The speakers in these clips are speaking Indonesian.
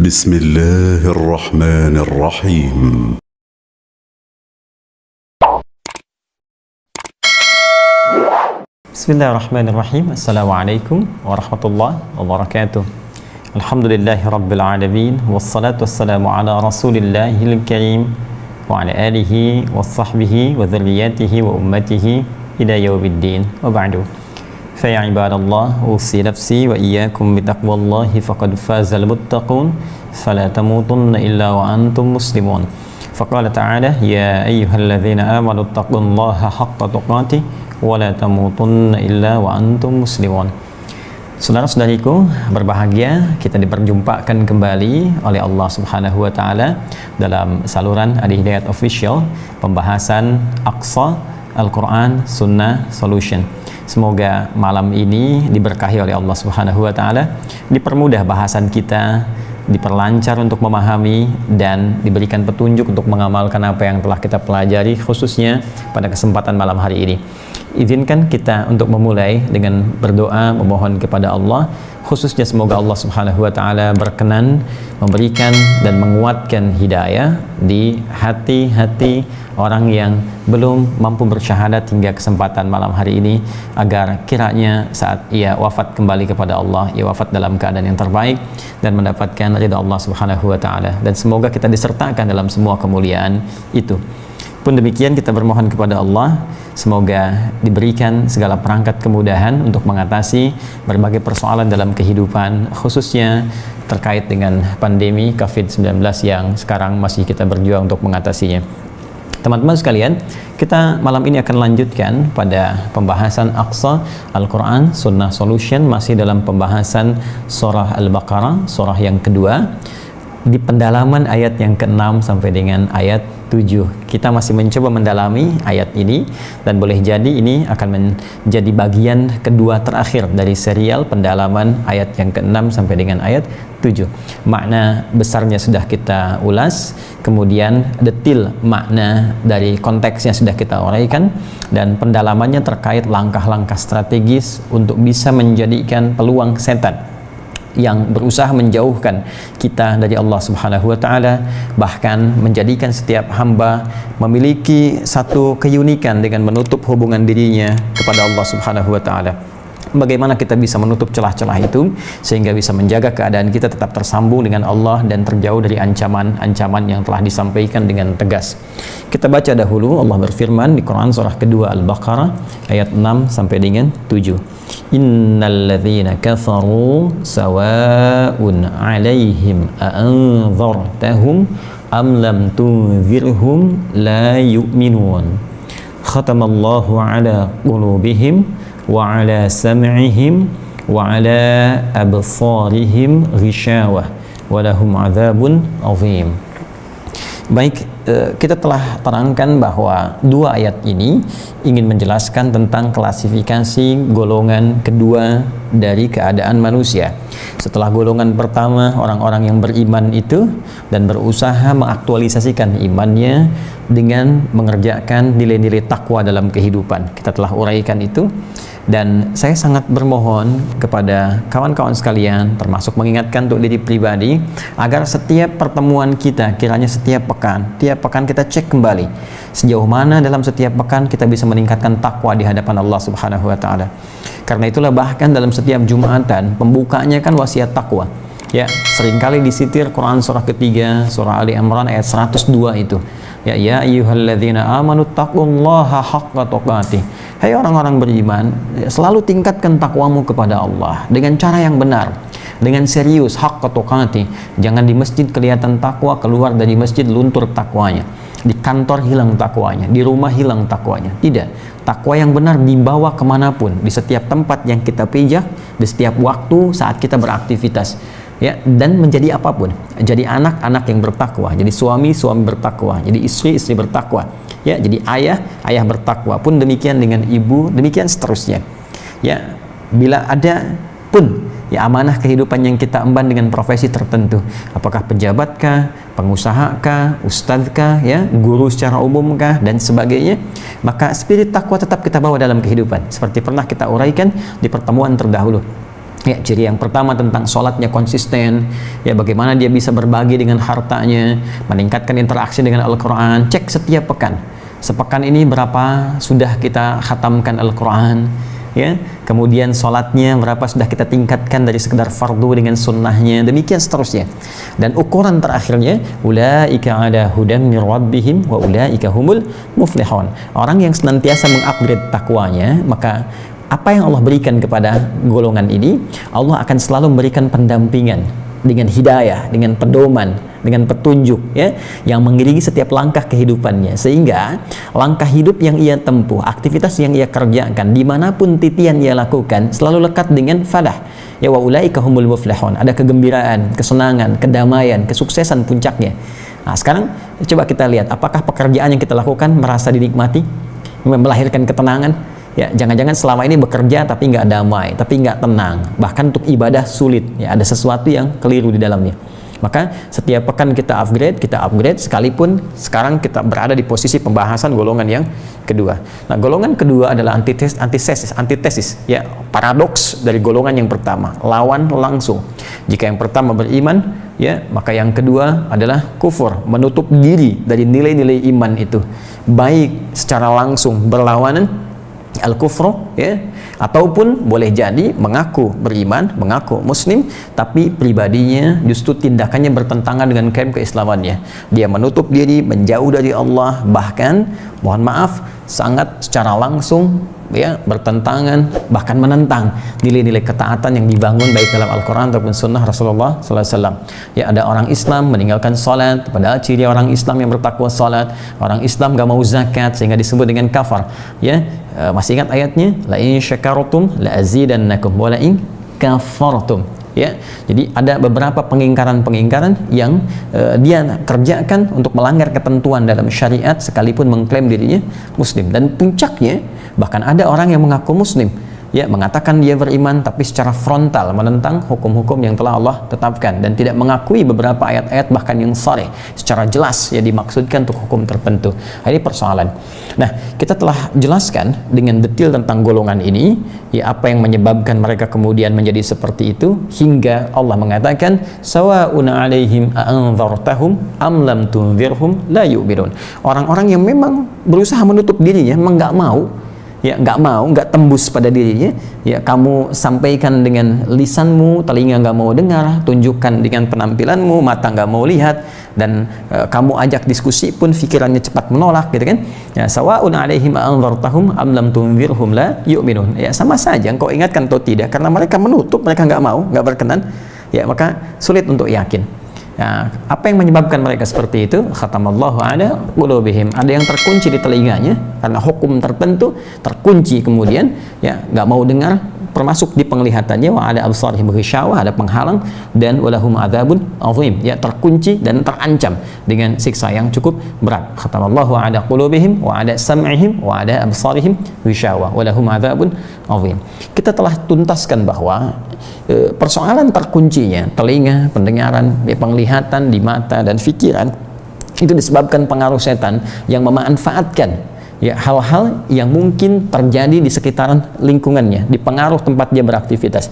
بسم الله الرحمن الرحيم. Bismillahirrahmanirrahim. Assalamualaikum warahmatullahi wabarakatuh. Alhamdulillahi rabbil alamin. Wassalatu wassalamu ala rasulillahil karim wa ala alihi wa sahbihi wa dhurriyyatihi wa ummatihi ila yaumiddin. Wa ba'du. Fa ya ibadallah, usi nafsi wa iyyakum bitaqwallahi faqad fazal muttaqun fala tamutunna illa wa antum muslimun. Faqala ta'ala ya ayyuhalladzina amanu taqullaha haqqa tuqatih wa la tamutunna illa wa antum muslimun. Saudara-saudariku berbahagia, kita diperjumpakan kembali oleh Allah Subhanahu wa taala dalam saluran Adi Hidayat Official, pembahasan Aqsa Al-Quran Sunnah Solution. Semoga malam ini diberkahi oleh Allah Subhanahu wa taala, dipermudah bahasan kita, diperlancar untuk memahami dan diberikan petunjuk untuk mengamalkan apa yang telah kita pelajari, khususnya pada kesempatan malam hari ini. Izinkan kita untuk memulai dengan berdoa memohon kepada Allah, khususnya semoga Allah Subhanahu wa taala berkenan memberikan dan menguatkan hidayah di hati-hati orang yang belum mampu bersyahadat hingga kesempatan malam hari ini, agar kiranya saat ia wafat kembali kepada Allah, ia wafat dalam keadaan yang terbaik dan mendapatkan ridha Allah Subhanahu wa taala, dan semoga kita disertakan dalam semua kemuliaan itu. Pun demikian kita bermohon kepada Allah semoga diberikan segala perangkat kemudahan untuk mengatasi berbagai persoalan dalam kehidupan, khususnya terkait dengan pandemi COVID-19 yang sekarang masih kita berjuang untuk mengatasinya. Teman-teman sekalian, kita malam ini akan lanjutkan pada pembahasan Aqsa Al-Quran Sunnah Solution, masih dalam pembahasan surah Al-Baqarah, surah yang kedua, di pendalaman ayat yang ke-6 sampai dengan ayat 7. Kita masih mencoba mendalami ayat ini, dan boleh jadi ini akan menjadi bagian kedua terakhir dari serial pendalaman ayat yang ke-6 sampai dengan ayat 7. Makna besarnya sudah kita ulas, kemudian detil makna dari konteksnya sudah kita uraikan, dan pendalamannya terkait langkah-langkah strategis untuk bisa menjadikan peluang setan yang berusaha menjauhkan kita dari Allah Subhanahu wa taala, bahkan menjadikan setiap hamba memiliki satu keunikan dengan menutup hubungan dirinya kepada Allah Subhanahu wa taala. Bagaimana kita bisa menutup celah-celah itu sehingga bisa menjaga keadaan kita tetap tersambung dengan Allah dan terjauh dari ancaman-ancaman yang telah disampaikan dengan tegas. Kita baca dahulu, Allah berfirman di Quran surah kedua Al-Baqarah ayat 6 sampai dengan 7. Innal ladzina kafaru sawa'un 'alaihim a'anzartahum am lam tunzirhum la yu'minun. Khatamallahu 'ala qulubihim wa 'ala sam'ihim wa 'ala absarihim ghishawah wa lahum 'adzabun 'adzim. Baik, kita telah terangkan bahwa dua ayat ini ingin menjelaskan tentang klasifikasi golongan kedua dari keadaan manusia. Setelah golongan pertama, orang-orang yang beriman itu dan berusaha mengaktualisasikan imannya dengan mengerjakan nilai-nilai takwa dalam kehidupan. Kita telah uraikan itu, dan saya sangat bermohon kepada kawan-kawan sekalian, termasuk mengingatkan untuk diri pribadi, agar setiap pertemuan kita, kiranya setiap pekan kita cek kembali sejauh mana dalam setiap pekan kita bisa meningkatkan takwa di hadapan Allah Subhanahu wa taala. Karena itulah bahkan dalam setiap Jumatan pembukanya kan wasiat takwa. Ya, seringkali disitir Quran surah ketiga, surah Ali Imran ayat 102 itu. Ya ayyuhalladzina amanu taqullaha haqqa tuqatih. Hai orang-orang beriman, selalu tingkatkan takwamu kepada Allah dengan cara yang benar, dengan serius, haqqa tuqatih. Jangan di masjid kelihatan takwa, keluar dari masjid luntur takwanya. Di kantor hilang takwanya, di rumah hilang takwanya. Tidak, takwa yang benar dibawa kemanapun, di setiap tempat yang kita pijak, di setiap waktu saat kita beraktivitas. Ya, dan menjadi apapun, jadi anak-anak yang bertakwa, jadi suami bertakwa, jadi istri bertakwa, ya, jadi ayah bertakwa, pun demikian dengan ibu, demikian seterusnya. Ya, bila ada pun ya amanah kehidupan yang kita emban dengan profesi tertentu, apakah pejabatkah, pengusahakah, ustadzkah, ya, guru secara umumkah, dan sebagainya, maka spirit takwa tetap kita bawa dalam kehidupan, seperti pernah kita uraikan di pertemuan terdahulu. Ya, ciri yang pertama tentang sholatnya konsisten, ya bagaimana dia bisa berbagi dengan hartanya, meningkatkan interaksi dengan Al-Quran. Cek setiap pekan, sepekan ini berapa sudah kita khatamkan Al-Quran, ya, kemudian sholatnya berapa sudah kita tingkatkan dari sekedar fardu dengan sunnahnya, demikian seterusnya. Dan ukuran terakhirnya, ulaika ala hudan mir rabbihim wa ulaika humul muflihun. Orang yang senantiasa mengupgrade takwanya, maka apa yang Allah berikan kepada golongan ini, Allah akan selalu memberikan pendampingan dengan hidayah, dengan pedoman, dengan petunjuk, ya, yang mengiringi setiap langkah kehidupannya, sehingga langkah hidup yang ia tempuh, aktivitas yang ia kerjakan, dimanapun titian ia lakukan, selalu lekat dengan falah. Ya, wa ulaika humul muflihun. Ada kegembiraan, kesenangan, kedamaian, kesuksesan puncaknya. Nah, sekarang coba kita lihat, apakah pekerjaan yang kita lakukan merasa dinikmati, melahirkan ketenangan? Ya, jangan-jangan selama ini bekerja tapi nggak damai, tapi nggak tenang, bahkan untuk ibadah sulit. Ya, ada sesuatu yang keliru di dalamnya. Maka setiap pekan kita upgrade, sekalipun sekarang kita berada di posisi pembahasan golongan yang kedua. Nah, golongan kedua adalah antitesis, ya, paradoks dari golongan yang pertama, lawan langsung. Jika yang pertama beriman, ya, maka yang kedua adalah kufur, menutup diri dari nilai-nilai iman itu, baik secara langsung berlawanan al-kufru, ya, ataupun boleh jadi mengaku beriman, mengaku muslim, tapi pribadinya justru tindakannya bertentangan dengan klaim keislamannya. Dia menutup diri, menjauh dari Allah, bahkan mohon maaf sangat secara langsung, ya, bertentangan, bahkan menentang nilai-nilai ketaatan yang dibangun baik dalam Al-Quran ataupun Sunnah Rasulullah SAW. Ya, ada orang Islam meninggalkan salat, padahal ciri orang Islam yang bertakwa salat. Orang Islam gak mau zakat sehingga disebut dengan kafar. Ya, masih ingat ayatnya? La in syakartum la azidannakum wa la in kafartum. Ya, jadi ada beberapa pengingkaran-pengingkaran yang dia kerjakan untuk melanggar ketentuan dalam syariat sekalipun mengklaim dirinya muslim. Dan puncaknya, bahkan ada orang yang mengaku muslim, ya, mengatakan dia beriman tapi secara frontal menentang hukum-hukum yang telah Allah tetapkan dan tidak mengakui beberapa ayat-ayat bahkan yang sharih secara jelas, ya, dimaksudkan untuk hukum tertentu. Ini persoalan. Nah, kita telah jelaskan dengan detail tentang golongan ini, ya, apa yang menyebabkan mereka kemudian menjadi seperti itu, hingga Allah mengatakan sawa'un 'alaihim a'anzartahum am lam tunzirhum la yu'minun. Orang-orang yang memang berusaha menutup dirinya, memang nggak mau, ya, nggak tembus pada dirinya, ya, kamu sampaikan dengan lisanmu, telinga nggak mau dengar, tunjukkan dengan penampilanmu, mata nggak mau lihat, dan kamu ajak diskusi pun pikirannya cepat menolak, gitu kan? Ya, sawa'un 'alaihim anzartahum am lam tunzirhum la yu'minun. Ya, sama saja engkau ingatkan atau tidak, karena mereka menutup, mereka nggak mau, nggak berkenan, ya, maka sulit untuk yakin. Nah, apa yang menyebabkan mereka seperti itu? Khatamallahu ala qulubihim. Ada yang terkunci di telinganya karena hukum tertentu, terkunci kemudian, ya, nggak mau dengar, termasuk di penglihatannya, wa ada absarihim ghisyawah, ada penghalang, dan walahum adzabun azim, ya, terkunci dan terancam dengan siksa yang cukup berat. Khatamallahu ala qulubihim wa ala sam'ihim wa ala absarihim ghisyawah walahum adzabun azim. Kita telah tuntaskan bahwa persoalan terkuncinya telinga, pendengaran, penglihatan di mata dan pikiran itu disebabkan pengaruh setan yang memanfaatkan, ya, hal-hal yang mungkin terjadi di sekitaran lingkungannya, di pengaruh tempat dia beraktivitas.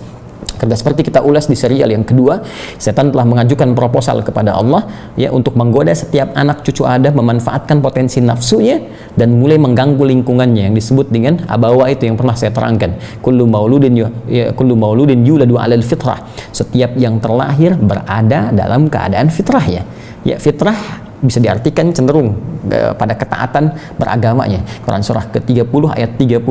Karena seperti kita ulas di serial yang kedua, setan telah mengajukan proposal kepada Allah, ya, untuk menggoda setiap anak cucu Adam, memanfaatkan potensi nafsunya dan mulai mengganggu lingkungannya yang disebut dengan abawa itu yang pernah saya terangkan. Kullu mauludin yuladu 'alal fitrah. Setiap yang terlahir berada dalam keadaan fitrahnya. Ya, fitrah bisa diartikan cenderung pada ketaatan beragamanya. Quran surah ke-30 ayat 30.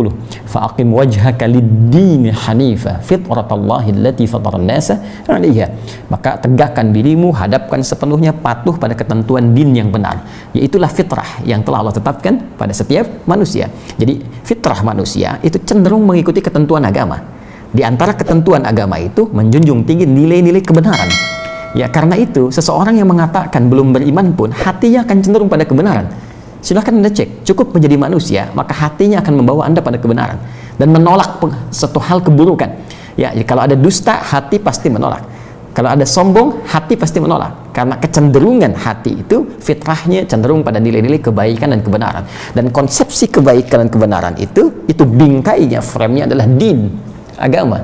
Fa'aqim wajhaka lid-din hanifa fitratallahi allati fataran nasa 'alaiha. Maka tegakkan dirimu, hadapkan sepenuhnya patuh pada ketentuan din yang benar. Yaitulah fitrah yang telah Allah tetapkan pada setiap manusia. Jadi fitrah manusia itu cenderung mengikuti ketentuan agama. Di antara ketentuan agama itu menjunjung tinggi nilai-nilai kebenaran. Ya, karena itu seseorang yang mengatakan belum beriman pun hatinya akan cenderung pada kebenaran. Silahkan Anda cek, cukup menjadi manusia, maka hatinya akan membawa Anda pada kebenaran dan menolak satu hal keburukan. Ya, kalau ada dusta, hati pasti menolak. Kalau ada sombong, hati pasti menolak. Karena kecenderungan hati itu fitrahnya cenderung pada nilai-nilai kebaikan dan kebenaran. Dan konsepsi kebaikan dan kebenaran itu bingkainya, frame-nya adalah din, agama.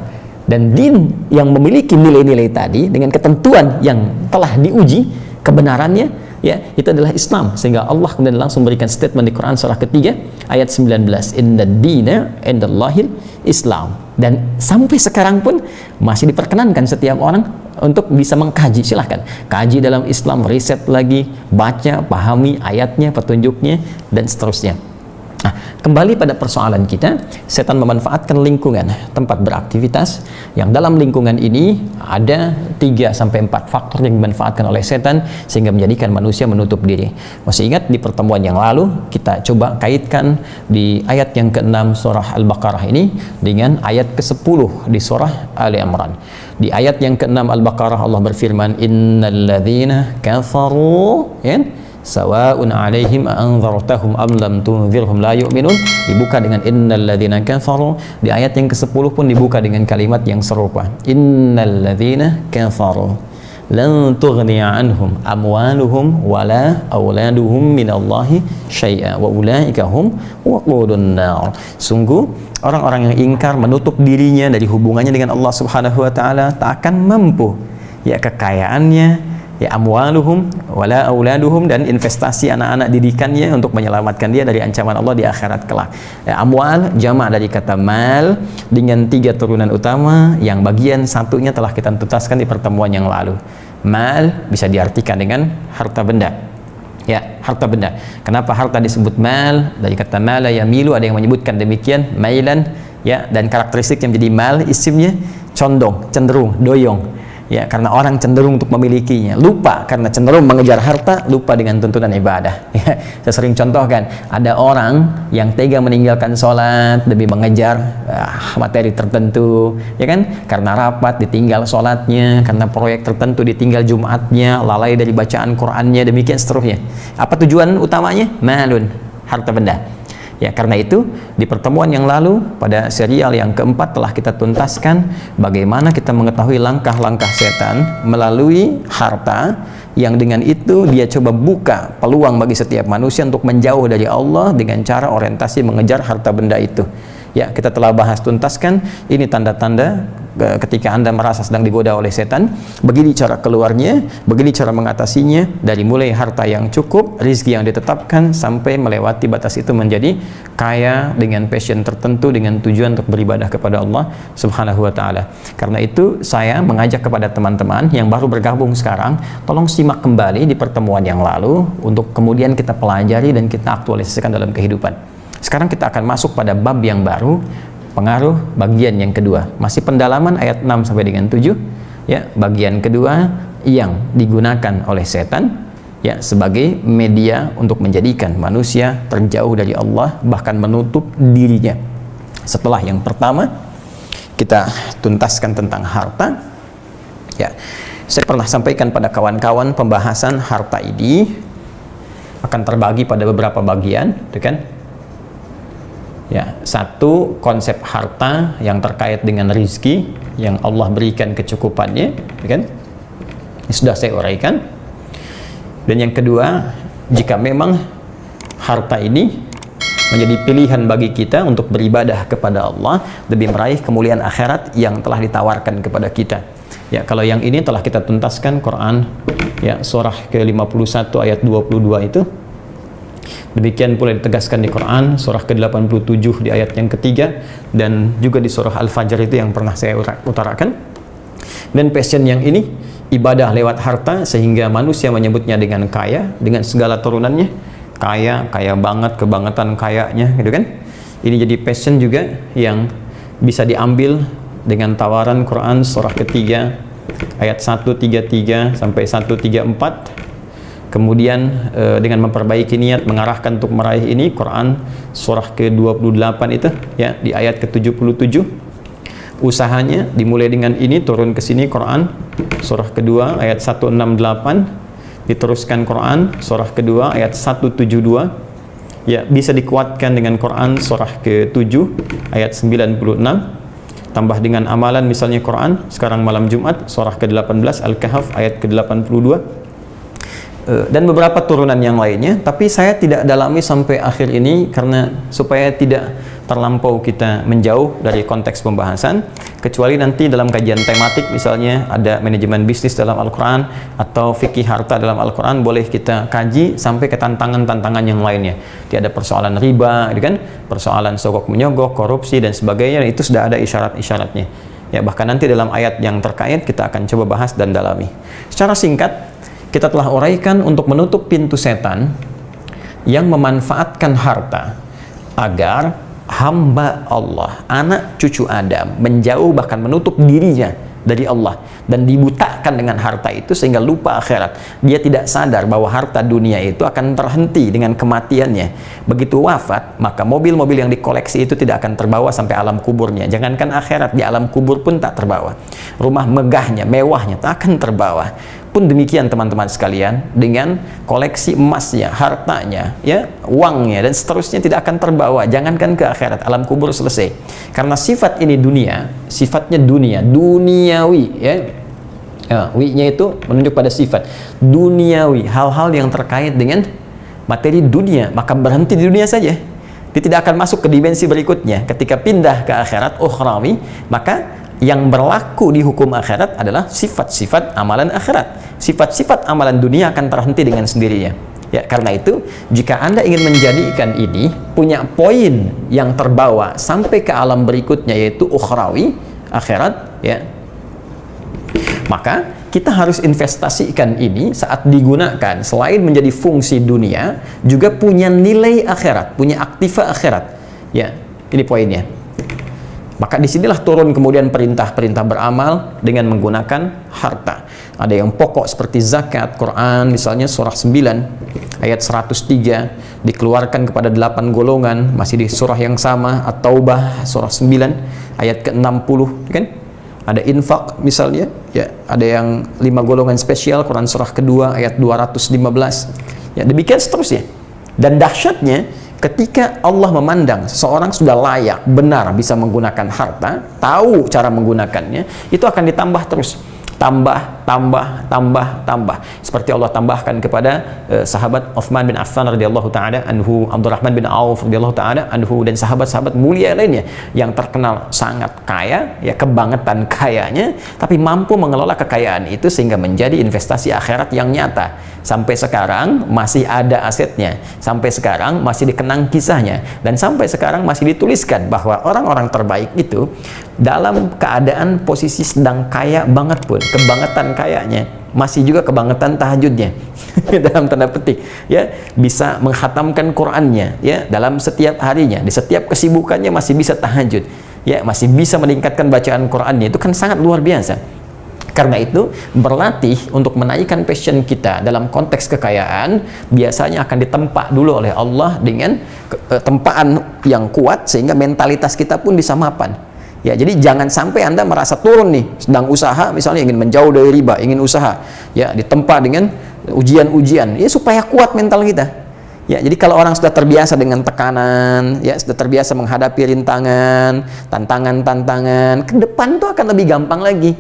Dan din yang memiliki nilai-nilai tadi dengan ketentuan yang telah diuji kebenarannya, ya, itu adalah Islam. Sehingga Allah kemudian langsung berikan statement di Quran surah ketiga ayat 19, inna dina indallahil Islam. Dan sampai sekarang pun masih diperkenankan setiap orang untuk bisa mengkaji. Silahkan kaji dalam Islam, riset lagi, baca, pahami ayatnya, petunjuknya, dan seterusnya. Nah, kembali pada persoalan kita, setan memanfaatkan lingkungan tempat beraktivitas, yang dalam lingkungan ini ada 3-4 faktor yang dimanfaatkan oleh setan sehingga menjadikan manusia menutup diri. Masih ingat di pertemuan yang lalu kita coba kaitkan di ayat yang ke-6 surah Al-Baqarah ini dengan ayat ke-10 di surah Ali Imran. Di ayat yang ke-6 Al-Baqarah Allah berfirman, innal ladzina kafaru, ya, sawa'un 'alaihim anzartahum am lam tunzirhum la yu'minun. Dibuka dengan innal ladzina kafaru. Di ayat yang ke-10 pun dibuka dengan kalimat yang serupa, innal ladzina kafaru lan tughniya anhum amwaluhum wala auladuhum minallahi syai'a wa ulaika hum waqudun nar. Sungguh orang-orang yang ingkar, menutup dirinya dari hubungannya dengan Allah Subhanahu wa taala, tak akan mampu, ya, kekayaannya, ya, amwaluhum wala auladuhum, dan investasi anak-anak didikannya untuk menyelamatkan dia dari ancaman Allah di akhirat kelak. Ya, amwal jamak dari kata mal dengan 3 turunan utama yang bagian satunya telah kita tuntaskan di pertemuan yang lalu. Mal bisa diartikan dengan harta benda. Ya, harta benda. Kenapa harta disebut mal? Dari kata mala yamilu, ada yang menyebutkan demikian, mailan, ya, dan karakteristik yang menjadi mal isimnya condong, cenderung, doyong. Ya, karena orang cenderung untuk memilikinya, lupa karena cenderung mengejar harta, lupa dengan tuntunan ibadah. Ya, saya sering contohkan, ada orang yang tega meninggalkan sholat demi mengejar materi tertentu, ya kan? Karena rapat ditinggal sholatnya, karena proyek tertentu ditinggal Jumatnya, lalai dari bacaan Qurannya, demikian seterusnya. Apa tujuan utamanya? Malun, harta benda. Ya, karena itu di pertemuan yang lalu pada serial yang keempat telah kita tuntaskan bagaimana kita mengetahui langkah-langkah setan melalui harta, yang dengan itu dia coba buka peluang bagi setiap manusia untuk menjauh dari Allah dengan cara orientasi mengejar harta benda itu. Ya, kita telah bahas tuntaskan ini tanda-tanda ketika Anda merasa sedang digoda oleh setan, begini cara keluarnya, begini cara mengatasinya, dari mulai harta yang cukup, rizki yang ditetapkan, sampai melewati batas itu menjadi kaya dengan passion tertentu, dengan tujuan untuk beribadah kepada Allah Subhanahu wa ta'ala. Karena itu saya mengajak kepada teman-teman yang baru bergabung sekarang, tolong simak kembali di pertemuan yang lalu untuk kemudian kita pelajari dan kita aktualisasikan dalam kehidupan. Sekarang kita akan masuk pada bab yang baru, pengaruh bagian yang kedua, masih pendalaman ayat 6 sampai dengan 7, ya, bagian kedua yang digunakan oleh setan, ya, sebagai media untuk menjadikan manusia terjauh dari Allah, bahkan menutup dirinya. Setelah yang pertama kita tuntaskan tentang harta, ya, saya pernah sampaikan pada kawan-kawan pembahasan harta ini akan terbagi pada beberapa bagian, itu kan? Ya, satu, konsep harta yang terkait dengan rizki yang Allah berikan kecukupannya, kan? Ini sudah saya uraikan. Dan yang kedua, jika memang harta ini menjadi pilihan bagi kita untuk beribadah kepada Allah demi meraih kemuliaan akhirat yang telah ditawarkan kepada kita. Ya, kalau yang ini telah kita tuntaskan Quran, ya, surah ke-51 ayat 22 itu. Demikian pula ditegaskan di Quran surah ke-87 di ayat yang ketiga, dan juga di surah Al-Fajr itu yang pernah saya utarakan. Dan passion yang ini ibadah lewat harta, sehingga manusia menyebutnya dengan kaya, dengan segala turunannya, kaya banget, kebangetan kayanya, gitu kan. Ini jadi passion juga yang bisa diambil dengan tawaran Quran surah ketiga ayat 133 sampai 134. Kemudian dengan memperbaiki niat mengarahkan untuk meraih ini, Quran surah ke-28 itu, ya, di ayat ke-77. Usahanya dimulai dengan ini, turun ke sini Quran surah kedua ayat 168, diteruskan Quran surah kedua ayat 172. Ya, bisa dikuatkan dengan Quran surah ke-7 ayat 96. Tambah dengan amalan misalnya Quran sekarang malam Jumat surah ke-18 Al-Kahf ayat ke-82. Dan beberapa turunan yang lainnya, tapi saya tidak dalami sampai akhir ini karena supaya tidak terlampau kita menjauh dari konteks pembahasan, kecuali nanti dalam kajian tematik misalnya ada manajemen bisnis dalam Al-Quran atau fikih harta dalam Al-Quran, boleh kita kaji sampai ke tantangan-tantangan yang lainnya. Ada persoalan riba, kan, persoalan sogok menyogok, korupsi dan sebagainya, itu sudah ada isyarat-isyaratnya. Ya, bahkan nanti dalam ayat yang terkait kita akan coba bahas dan dalami. Secara singkat, kita telah uraikan untuk menutup pintu setan yang memanfaatkan harta agar hamba Allah, anak cucu Adam, menjauh bahkan menutup dirinya dari Allah dan dibutakan dengan harta itu sehingga lupa akhirat. Dia tidak sadar bahwa harta dunia itu akan terhenti dengan kematiannya. Begitu wafat, maka mobil-mobil yang dikoleksi itu tidak akan terbawa sampai alam kuburnya. Jangankan akhirat, di alam kubur pun tak terbawa. Rumah megahnya, mewahnya tak akan terbawa. Pun demikian teman-teman sekalian, dengan koleksi emasnya, hartanya, ya, uangnya dan seterusnya tidak akan terbawa. Jangankan ke akhirat, alam kubur selesai. Karena sifat ini dunia, sifatnya dunia, duniawi, ya. Wi-nya itu menunjuk pada sifat duniawi, hal-hal yang terkait dengan materi dunia, maka berhenti di dunia saja. Dia tidak akan masuk ke dimensi berikutnya. Ketika pindah ke akhirat, ukhrawi, maka yang berlaku di hukum akhirat adalah sifat-sifat amalan akhirat. Sifat-sifat amalan dunia akan terhenti dengan sendirinya. Ya, karena itu jika Anda ingin menjadikan ini punya poin yang terbawa sampai ke alam berikutnya, yaitu ukhrawi, akhirat, ya, maka kita harus investasikan ini saat digunakan, selain menjadi fungsi dunia, juga punya nilai akhirat, punya aktiva akhirat. Ya, ini poinnya. Maka disinilah turun kemudian perintah-perintah beramal dengan menggunakan harta. Ada yang pokok seperti zakat. Quran misalnya surah 9 ayat 103 dikeluarkan kepada 8 golongan, masih di surah yang sama. At-Taubah surah 9 ayat ke-60, kan? Ada infak misalnya, ya, ada yang 5 golongan spesial, Quran surah kedua ayat 215. Ya, demikian seterusnya. Dan dahsyatnya, ketika Allah memandang seseorang sudah layak, benar bisa menggunakan harta, tahu cara menggunakannya, itu akan ditambah terus. Tambah. Seperti Allah tambahkan kepada sahabat Utsman bin Affan radhiyallahu taala anhu, Abdurrahman bin Auf radhiyallahu taala anhu, dan sahabat-sahabat mulia lainnya yang terkenal sangat kaya, ya, kebangetan kayanya, tapi mampu mengelola kekayaan itu sehingga menjadi investasi akhirat yang nyata. Sampai sekarang masih ada asetnya, sampai sekarang masih dikenang kisahnya, dan sampai sekarang masih dituliskan bahwa orang-orang terbaik itu dalam keadaan posisi sedang kaya banget pun, kebangetan kayanya, masih juga kebangetan tahajudnya dalam tanda petik, ya, bisa menghatamkan Qur'annya, ya, dalam setiap harinya, di setiap kesibukannya masih bisa tahajud, ya, masih bisa meningkatkan bacaan Qur'annya. Itu kan sangat luar biasa. Karena itu, berlatih untuk menaikkan passion kita dalam konteks kekayaan biasanya akan ditempa dulu oleh Allah dengan tempaan yang kuat, sehingga mentalitas kita pun bisa mapan. Ya, jadi jangan sampai Anda merasa turun nih, sedang usaha misalnya, ingin menjauh dari riba, ingin usaha, ya, ditempa dengan ujian-ujian, ya, supaya kuat mental kita. Ya, jadi kalau orang sudah terbiasa dengan tekanan, ya, sudah terbiasa menghadapi rintangan, tantangan-tantangan, ke depan tuh akan lebih gampang lagi.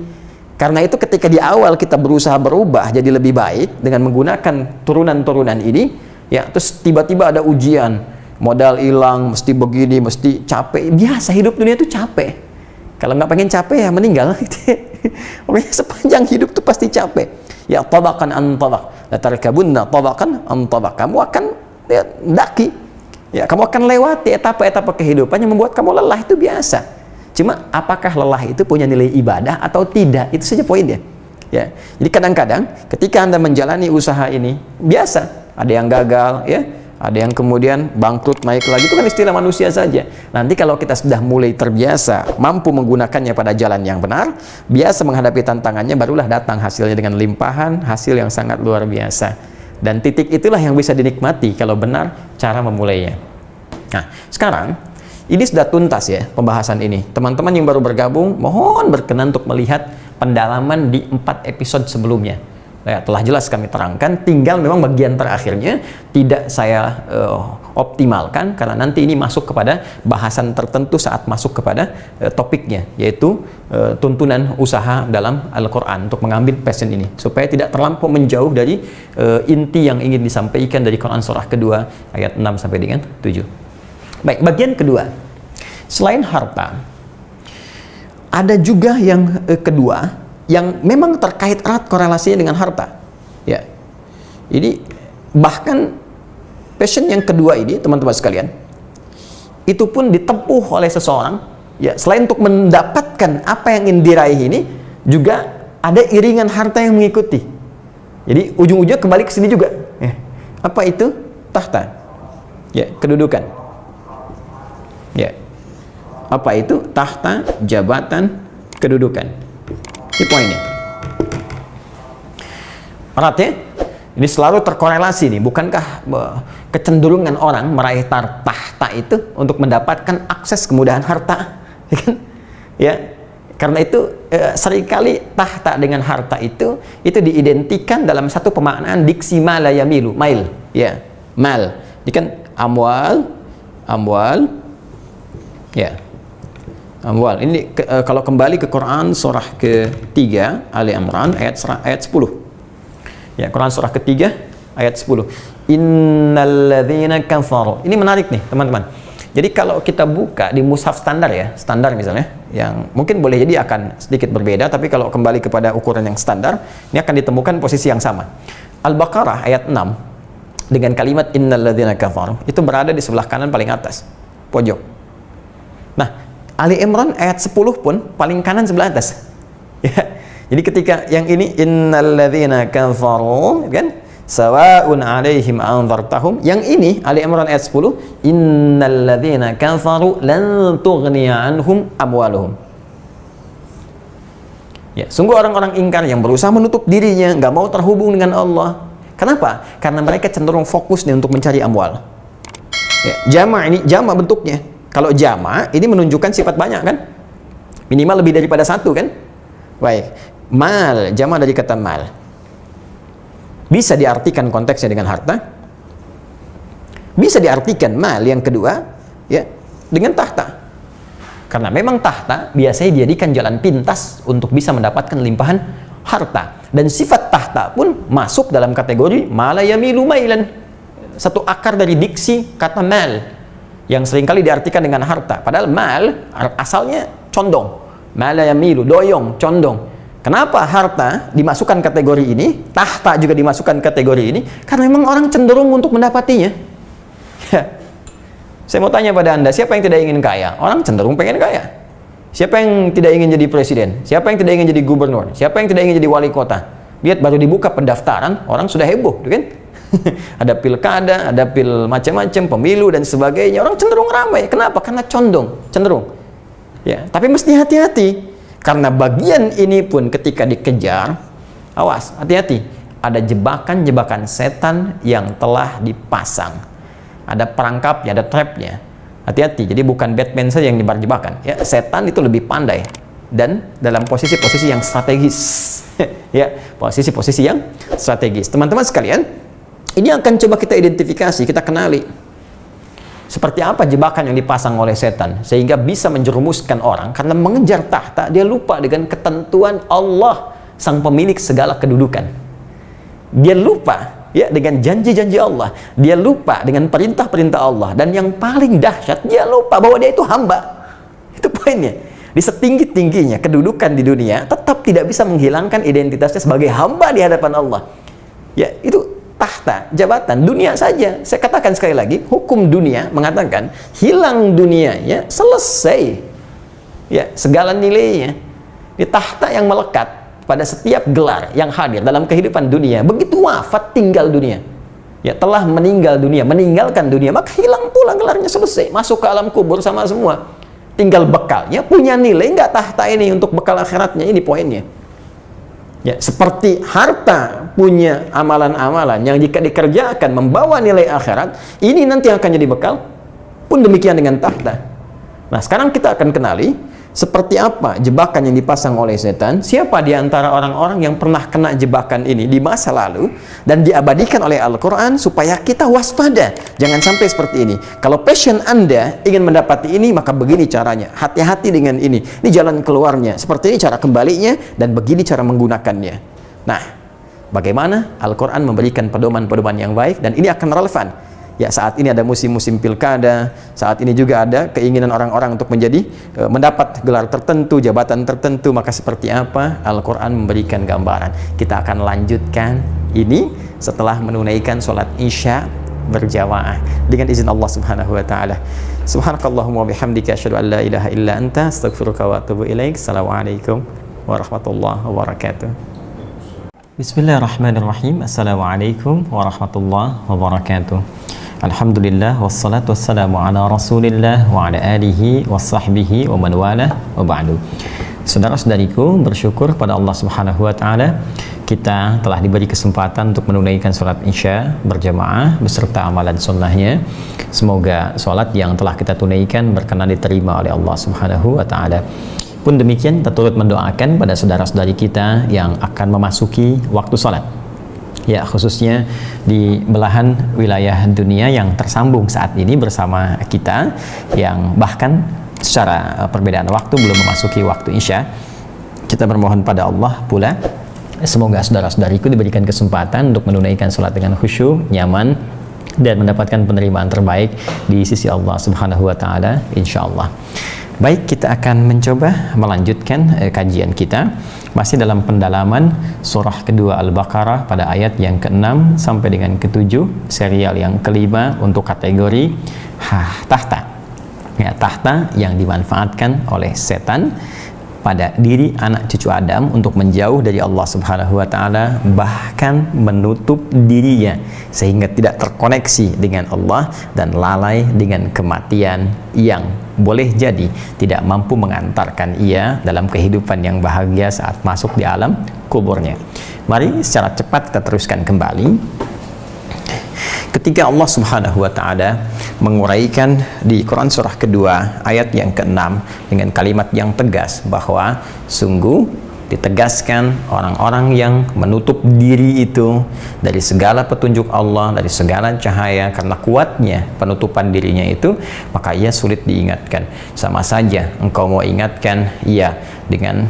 Karena itu ketika di awal kita berusaha berubah jadi lebih baik dengan menggunakan turunan-turunan ini, ya, terus tiba-tiba ada ujian, modal hilang, mesti begini, mesti capek. Biasa, hidup dunia itu capek. Kalau nggak pengen capek ya meninggal. Pokoknya sepanjang hidup tuh pasti capek. Ya, tabaqan an tabaq, la tarkabunna tabaqan an tabaq. Kamu akan, ya, daki. Ya, kamu akan lewati etapa-etapa kehidupan yang membuat kamu lelah, itu biasa. Cuma apakah lelah itu punya nilai ibadah atau tidak, itu saja poinnya. Ya, jadi kadang-kadang ketika Anda menjalani usaha ini, biasa ada yang gagal, ya, ada yang kemudian bangkrut, naik lagi, itu kan istilah manusia saja. Nanti kalau kita sudah mulai terbiasa, mampu menggunakannya pada jalan yang benar, biasa menghadapi tantangannya, barulah datang hasilnya dengan limpahan, hasil yang sangat luar biasa. Dan titik itulah yang bisa dinikmati kalau benar cara memulainya. Nah, sekarang ini sudah tuntas, ya, pembahasan ini. Teman-teman yang baru bergabung, mohon berkenan untuk melihat pendalaman di 4 episode sebelumnya. Ya, telah jelas kami terangkan, tinggal memang bagian terakhirnya tidak saya optimalkan, karena nanti ini masuk kepada bahasan tertentu saat masuk kepada topiknya, yaitu tuntunan usaha dalam Al-Quran, untuk mengambil passion ini, supaya tidak terlampau menjauh dari inti yang ingin disampaikan dari Quran surah kedua ayat 6 sampai dengan 7. Baik, bagian kedua. Selain harta, ada juga yang kedua yang memang terkait erat korelasinya dengan harta. Ya. Ini bahkan passion yang kedua ini, teman-teman sekalian, itu pun ditempuh oleh seseorang, ya, selain untuk mendapatkan apa yang ingin diraih ini, juga ada iringan harta yang mengikuti. Jadi ujung-ujungnya kembali ke sini juga. Ya. Apa itu? Tahta. Ya, kedudukan. Ya. Apa itu? Tahta, jabatan, kedudukan. Ini poinnya. Erat ya? Ini selalu terkorelasi nih. Bukankah kecenderungan orang meraih tahta itu untuk mendapatkan akses kemudahan harta? Ya kan? Ya. Karena itu seringkali tahta dengan harta itu diidentikan dalam satu pemaknaan diksi mala yamilu, mail, ya, mal. Ini kan amwal, ya. Amwal. Ini kalau kembali ke Quran surah ketiga Ali Imran ayat 10. Ya, Quran surah ketiga ayat 10. Innalladzina kafaru. Ini menarik nih, teman-teman. Jadi kalau kita buka di mushaf standar ya, standar misalnya, yang mungkin boleh jadi akan sedikit berbeda, tapi kalau kembali kepada ukuran yang standar, ini akan ditemukan posisi yang sama. Al-Baqarah ayat 6 dengan kalimat innalladzina kafaru itu berada di sebelah kanan paling atas, pojok. Nah, Ali Imran ayat 10 pun paling kanan sebelah atas. Ya. Jadi ketika yang ini innalladzina kafaru kan sawa'un 'alaihim anzartahum, yang ini Ali Imran ayat 10 innalladzina kafaru lan tughniya anhum amwaluhum. Ya, sungguh orang-orang ingkar yang berusaha menutup dirinya, nggak mau terhubung dengan Allah. Kenapa? Karena mereka cenderung fokus nih untuk mencari amwal. Ya, jama' ini jama' bentuknya. Kalau jama' ini menunjukkan sifat banyak kan? Minimal lebih daripada satu kan? Baik. Mal, jama' dari kata mal. Bisa diartikan konteksnya dengan harta. Bisa diartikan mal yang kedua ya dengan tahta. Karena memang tahta biasanya dijadikan jalan pintas untuk bisa mendapatkan limpahan harta. Dan sifat tahta pun masuk dalam kategori mala yamilu mailan. Satu akar dari diksi kata mal yang seringkali diartikan dengan harta. Padahal mal asalnya condong. Mala yamilu, doyong, condong. Kenapa harta dimasukkan kategori ini, tahta juga dimasukkan kategori ini? Karena memang orang cenderung untuk mendapatinya. Ya. Saya mau tanya pada Anda, siapa yang tidak ingin kaya? Orang cenderung pengen kaya. Siapa yang tidak ingin jadi presiden? Siapa yang tidak ingin jadi gubernur? Siapa yang tidak ingin jadi wali kota? Lihat baru dibuka pendaftaran, orang sudah heboh, kan? Ada pilkada, ada pil macam-macam, pemilu dan sebagainya. Orang cenderung ramai. Kenapa? Karena condong, cenderung. Ya, tapi mesti hati-hati. Karena bagian ini pun ketika dikejar, awas, hati-hati. Ada jebakan-jebakan setan yang telah dipasang. Ada perangkapnya, ada trapnya. Hati-hati. Jadi bukan Batman saja yang nyebar jebakan. Ya, setan itu lebih pandai dan dalam posisi-posisi yang strategis. Ya, posisi-posisi yang strategis. Teman-teman sekalian, ini akan coba kita identifikasi, kita kenali. Seperti apa jebakan yang dipasang oleh setan sehingga bisa menjerumuskan orang karena mengejar tahta, dia lupa dengan ketentuan Allah sang pemilik segala kedudukan. Dia lupa ya dengan janji-janji Allah, dia lupa dengan perintah-perintah Allah, dan yang paling dahsyat dia lupa bahwa dia itu hamba. Itu poinnya. Di setinggi-tingginya kedudukan di dunia tetap tidak bisa menghilangkan identitasnya sebagai hamba di hadapan Allah. Ya, itu tahta, jabatan, dunia saja. Saya katakan sekali lagi, hukum dunia mengatakan hilang dunianya, selesai ya segala nilainya. Di tahta yang melekat pada setiap gelar yang hadir dalam kehidupan dunia, begitu wafat tinggal dunia, ya telah meninggal dunia, meninggalkan dunia, maka hilang pula gelarnya, selesai, masuk ke alam kubur sama semua. Tinggal bekalnya, punya nilai nggak tahta ini untuk bekal akhiratnya? Ini poinnya. Ya, seperti harta punya amalan-amalan yang jika dikerjakan membawa nilai akhirat, ini nanti akan jadi bekal, pun demikian dengan tahta. Nah, sekarang kita akan kenali seperti apa jebakan yang dipasang oleh setan. Siapa di antara orang-orang yang pernah kena jebakan ini di masa lalu dan diabadikan oleh Al-Quran supaya kita waspada, jangan sampai seperti ini. Kalau passion Anda ingin mendapati ini, maka begini caranya, hati-hati dengan ini jalan keluarnya, seperti ini cara kembalinya, dan begini cara menggunakannya. Nah, bagaimana Al-Quran memberikan pedoman-pedoman yang baik, dan ini akan relevan Ya, saat ini ada musim-musim pilkada, saat ini juga ada keinginan orang-orang untuk menjadi mendapat gelar tertentu, jabatan tertentu, maka seperti apa? Al-Quran memberikan gambaran. Kita akan lanjutkan ini setelah menunaikan sholat Isya berjamaah dengan izin Allah Subhanahu wa taala. Subhanakallahumma wa bihamdika asyhadu an la ilaha illa anta astaghfiruka wa atubu ilaik. Assalamualaikum warahmatullahi wabarakatuh. Bismillahirrahmanirrahim. Assalamualaikum warahmatullahi wabarakatuh. Alhamdulillah wassalatu wassalamu ala Rasulillah wa ala alihi wasahbihi wa man walah wa ba'du. Saudara-saudariku, bersyukur pada Allah Subhanahu wa taala kita telah diberi kesempatan untuk menunaikan salat Isya berjamaah beserta amalan sunnahnya. Semoga salat yang telah kita tunaikan berkenan diterima oleh Allah Subhanahu wa taala. Pun demikian, kita turut mendoakan pada saudara-saudari kita yang akan memasuki waktu salat. Ya, khususnya di belahan wilayah dunia yang tersambung saat ini bersama kita, yang bahkan secara perbedaan waktu belum memasuki waktu Isya. Kita bermohon pada Allah pula, semoga saudara-saudariku diberikan kesempatan untuk menunaikan sholat dengan khusyuk, nyaman, dan mendapatkan penerimaan terbaik di sisi Allah Subhanahu wa taala, insyaallah. Baik, kita akan mencoba melanjutkan kajian kita masih dalam pendalaman surah kedua Al-Baqarah pada ayat yang ke-6 sampai dengan ke-7, serial yang kelima untuk kategori tahta. Ya, tahta yang dimanfaatkan oleh setan pada diri anak cucu Adam untuk menjauh dari Allah Subhanahu wa taala, bahkan menutup dirinya sehingga tidak terkoneksi dengan Allah dan lalai dengan kematian yang boleh jadi tidak mampu mengantarkan ia dalam kehidupan yang bahagia saat masuk di alam kuburnya. Mari secara cepat kita teruskan kembali. Ketika Allah Subhanahu wa taala menguraikan di Quran surah kedua ayat yang ke-6 dengan kalimat yang tegas bahwa sungguh ditegaskan orang-orang yang menutup diri itu dari segala petunjuk Allah, dari segala cahaya, karena kuatnya penutupan dirinya itu, maka ia sulit diingatkan. Sama saja engkau mau ingatkan ia dengan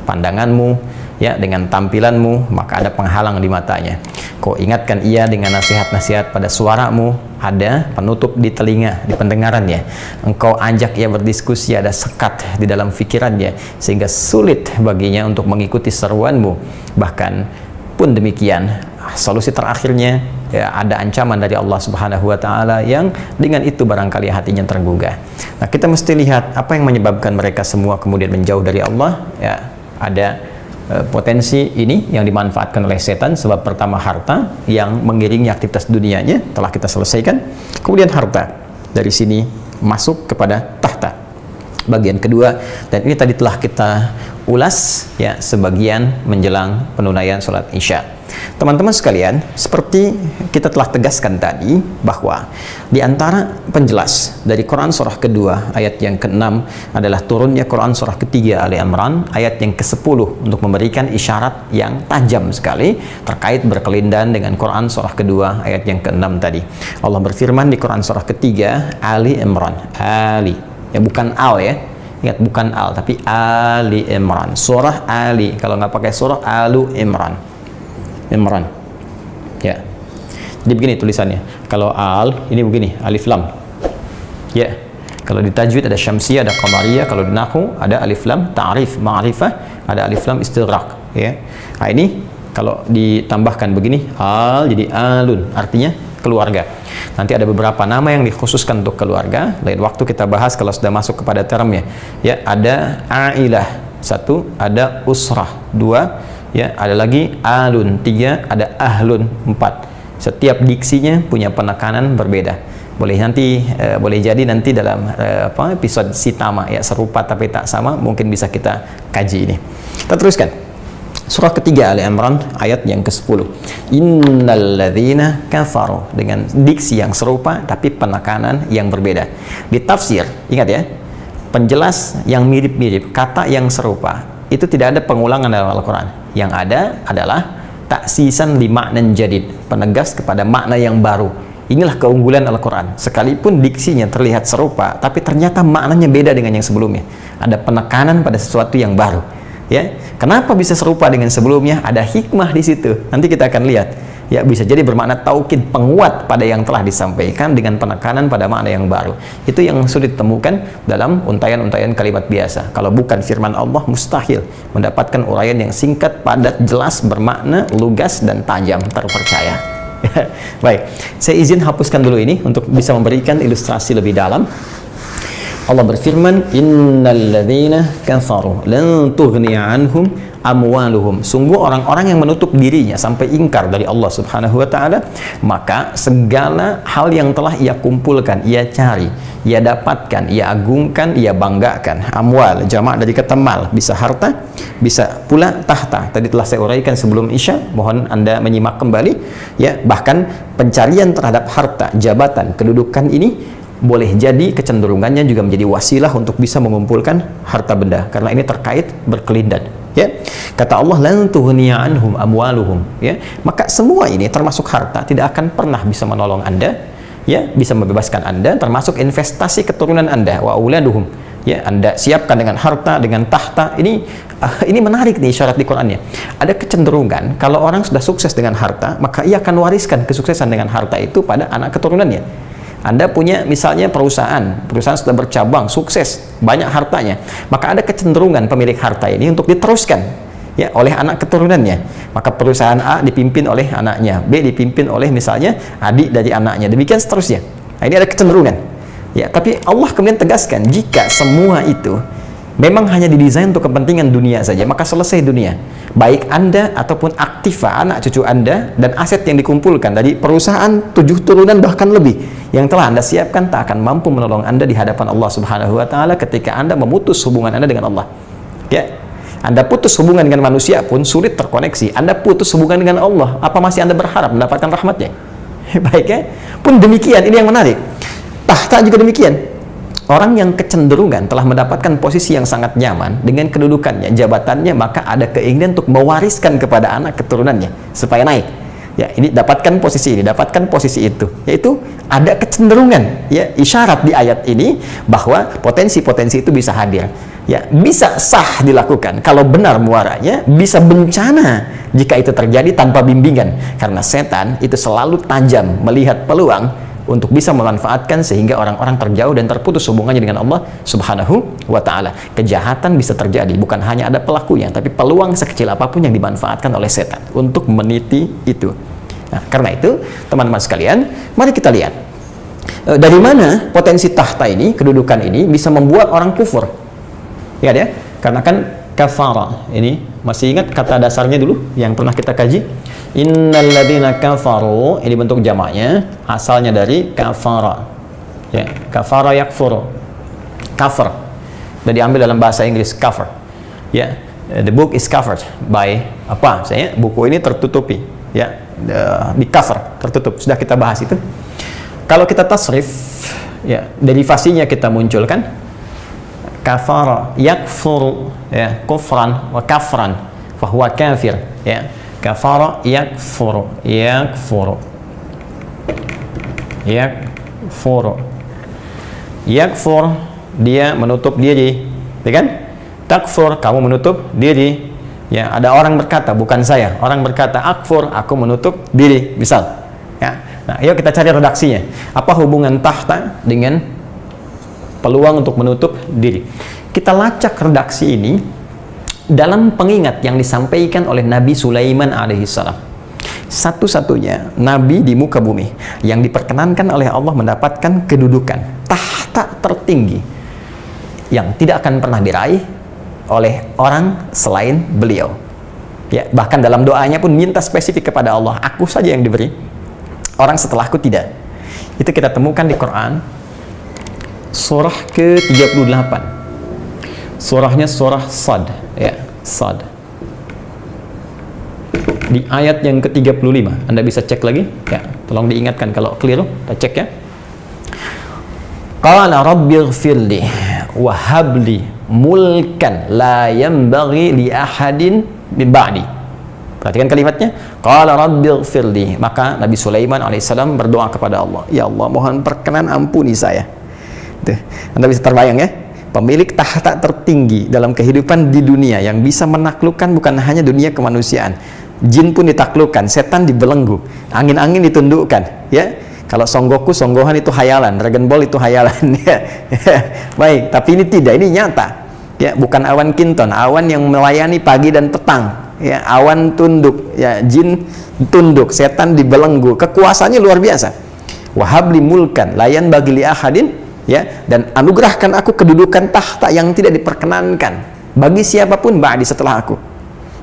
pandanganmu, ya, dengan tampilanmu, maka ada penghalang di matanya. Kau ingatkan ia dengan nasihat-nasihat pada suaramu, ada penutup di telinga, di pendengarannya. Engkau ajak ia berdiskusi, ada sekat di dalam pikirannya, sehingga sulit baginya untuk mengikuti seruanmu. Bahkan pun demikian, solusi terakhirnya, ya, ada ancaman dari Allah Subhanahu wa taala yang dengan itu barangkali hatinya tergugah. Nah, kita mesti lihat apa yang menyebabkan mereka semua kemudian menjauh dari Allah. Ya, ada potensi ini yang dimanfaatkan oleh setan. Sebab pertama, harta yang mengiringi aktivitas dunianya telah kita selesaikan. Kemudian harta dari sini masuk kepada tahta bagian kedua, dan ini tadi telah kita ulas, ya, sebagian menjelang penunaian sholat Isya. Teman-teman sekalian, seperti kita telah tegaskan tadi bahwa di antara penjelas dari Quran surah kedua ayat yang ke-6 adalah turunnya Quran surah ketiga Ali Imran ayat yang ke-10 untuk memberikan isyarat yang tajam sekali terkait berkelindahan dengan Quran surah kedua ayat yang ke-6 tadi. Allah berfirman di Quran surah ketiga Ali Imran, Ali, ya, bukan al, ya, ingat, bukan al, tapi Ali Imran, surah Ali. Kalau nggak pakai surah, Alu Imran, Imran, ya. Jadi begini tulisannya. Kalau al, ini begini, alif lam, ya. Kalau di tajwid ada syamsiyah, ada qamariyah. Kalau di nahwu ada alif lam ta'rif ma'rifah, ada alif lam istighraq, ya. Nah, ini kalau ditambahkan begini, al jadi alun, artinya keluarga. Nanti ada beberapa nama yang dikhususkan untuk keluarga. Lain waktu kita bahas kalau sudah masuk kepada termnya. Ya, ada ailah, satu, ada usrah, dua, ya, ada lagi alun, tiga, ada ahlun, empat. Setiap diksinya punya penekanan berbeda. Boleh nanti boleh jadi nanti dalam episode sitama, ya, serupa tapi tak sama, mungkin bisa kita kaji ini. Kita teruskan. Surah ketiga Ali Imran ayat yang ke-10. Innalladzina kafaru, dengan diksi yang serupa tapi penekanan yang berbeda. Di tafsir, ingat ya, penjelas yang mirip-mirip, kata yang serupa, itu tidak ada pengulangan dalam Al-Quran. Yang ada adalah taksisan li maknan jadid, penegas kepada makna yang baru. Inilah keunggulan Al-Quran. Sekalipun diksinya terlihat serupa, tapi ternyata maknanya beda dengan yang sebelumnya. Ada penekanan pada sesuatu yang baru. Ya, kenapa bisa serupa dengan sebelumnya? Ada hikmah di situ. Nanti kita akan lihat. Ya, bisa jadi bermakna taukid, penguat pada yang telah disampaikan dengan penekanan pada makna yang baru. Itu yang sulit ditemukan dalam untayan-untayan kalimat biasa. Kalau bukan firman Allah, mustahil mendapatkan uraian yang singkat, padat, jelas, bermakna, lugas, dan tajam, terpercaya. Baik, saya izin hapuskan dulu ini untuk bisa memberikan ilustrasi lebih dalam. Allah berfirman, innal ladzina kafaru lan tughniya anhum amwaluhum. Sungguh orang-orang yang menutup dirinya sampai ingkar dari Allah Subhanahu wa taala, maka segala hal yang telah ia kumpulkan, ia cari, ia dapatkan, ia agungkan, ia banggakan. Amwal jamak dari kata mal, bisa harta, bisa pula tahta. Tadi telah saya uraikan sebelum Isya, mohon Anda menyimak kembali ya. Bahkan pencarian terhadap harta, jabatan, kedudukan ini boleh jadi kecenderungannya juga menjadi wasilah untuk bisa mengumpulkan harta benda, karena ini terkait berkelindan ya. Kata Allah, lan tughniya anhum amwaluhum ya. Maka semua ini termasuk harta tidak akan pernah bisa menolong Anda ya, bisa membebaskan Anda, termasuk investasi keturunan Anda, wa auladuhum ya. Anda siapkan dengan harta, dengan tahta. Ini menarik nih syarat di Qur'annya. Ada kecenderungan kalau orang sudah sukses dengan harta, maka ia akan wariskan kesuksesan dengan harta itu pada anak keturunannya. Anda punya misalnya perusahaan sudah bercabang, sukses, banyak hartanya, maka ada kecenderungan pemilik harta ini untuk diteruskan ya oleh anak keturunannya. Maka perusahaan A dipimpin oleh anaknya, B dipimpin oleh misalnya adik dari anaknya, demikian seterusnya. Nah, ini ada kecenderungan ya. Tapi Allah kemudian tegaskan, jika semua itu memang hanya didesain untuk kepentingan dunia saja, maka selesai dunia. Baik Anda ataupun aktiva anak cucu Anda dan aset yang dikumpulkan dari perusahaan 7 turunan bahkan lebih yang telah Anda siapkan tak akan mampu menolong Anda di hadapan Allah Subhanahu wa taala ketika Anda memutus hubungan Anda dengan Allah. Ya. Anda putus hubungan dengan manusia pun sulit terkoneksi. Anda putus hubungan dengan Allah, apa masih Anda berharap mendapatkan rahmatnya? Baik ya. Pun demikian, ini yang menarik. Tahta juga demikian. Orang yang kecenderungan telah mendapatkan posisi yang sangat nyaman dengan kedudukannya, jabatannya, maka ada keinginan untuk mewariskan kepada anak keturunannya supaya naik. Ya, ini dapatkan posisi ini, dapatkan posisi itu. Yaitu ada kecenderungan, ya, isyarat di ayat ini bahwa potensi-potensi itu bisa hadir. Ya, bisa sah dilakukan kalau benar muaranya, bisa bencana jika itu terjadi tanpa bimbingan. Karena setan itu selalu tajam melihat peluang untuk bisa memanfaatkan sehingga orang-orang terjauh dan terputus hubungannya dengan Allah Subhanahu wa ta'ala. Kejahatan bisa terjadi, bukan hanya ada pelakunya, tapi peluang sekecil apapun yang dimanfaatkan oleh setan untuk meniti itu. Nah, karena itu teman-teman sekalian, mari kita lihat dari mana potensi tahta ini, kedudukan ini bisa membuat orang kufur. Ya, ya? Karena kan kafara ini, masih ingat kata dasarnya dulu yang pernah kita kaji? Innal ladzina kafaru, ini bentuk jamaknya, asalnya dari kafara. Ya, kafara yakfuru. Cover. Dan diambil dalam bahasa Inggris cover. Ya, the book is covered by apa? Saya buku ini tertutupi, ya. Di cover, tertutup. Sudah kita bahas itu. Kalau kita tasrif, ya, derivasinya kita munculkan kafara yakfuru, ya, kufran wa kafran fa huwa kafir, ya. Kafara yakfuru, yakfuru, yakfuru, yakfur, dia menutup diri, ya kan? Takfur, kamu menutup diri. Ya, ada orang berkata, bukan saya, orang berkata akfur, aku menutup diri, misal. Ya, nah, yuk kita cari redaksinya. Apa hubungan tahta dengan peluang untuk menutup diri? Kita lacak redaksi ini dalam pengingat yang disampaikan oleh Nabi Sulaiman alaihissalam, satu-satunya nabi di muka bumi yang diperkenankan oleh Allah mendapatkan kedudukan tahta tertinggi yang tidak akan pernah diraih oleh orang selain beliau. Ya, bahkan dalam doanya pun minta spesifik kepada Allah, aku saja yang diberi, orang setelahku tidak. Itu kita temukan di Quran surah ke-38. Surahnya surah Sad, ya, Sad. Di ayat yang ke-35, Anda bisa cek lagi, ya, tolong diingatkan kalau keliru, kita cek ya. Qala rabbighfirli wa habli mulkan la yanbaghi li ahadin min ba'di. Perhatikan kalimatnya, qala rabbighfirli, maka Nabi Sulaiman alaihissalam berdoa kepada Allah, ya Allah, mohon perkenan ampuni saya. Tuh, Anda bisa terbayang ya, pemilik tahta tertinggi dalam kehidupan di dunia yang bisa menaklukkan bukan hanya dunia kemanusiaan, Jin pun ditaklukkan, setan dibelenggu, angin-angin ditundukkan, ya. Kalau Son Goku, Son Gohan itu hayalan, Dragon Ball itu hayalan, ya. Baik, tapi ini tidak, ini nyata, ya. Bukan awan kinton, awan yang melayani pagi dan petang, ya. Awan tunduk, ya. Jin tunduk, setan dibelenggu, kekuasaannya luar biasa. Wahabli mulkan, layan bagi li ahadin, ya. Dan anugerahkan aku kedudukan tahta yang tidak diperkenankan bagi siapapun ba'di setelah aku.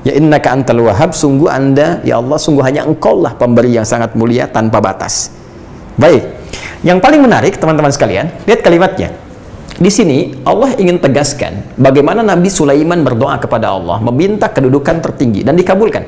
Ya innaka antal wahhab, sungguh Anda ya Allah, sungguh hanya Engkau lah pemberi yang sangat mulia tanpa batas. Baik. Yang paling menarik teman-teman sekalian, lihat kalimatnya. Di sini Allah ingin tegaskan bagaimana Nabi Sulaiman berdoa kepada Allah, meminta kedudukan tertinggi dan dikabulkan.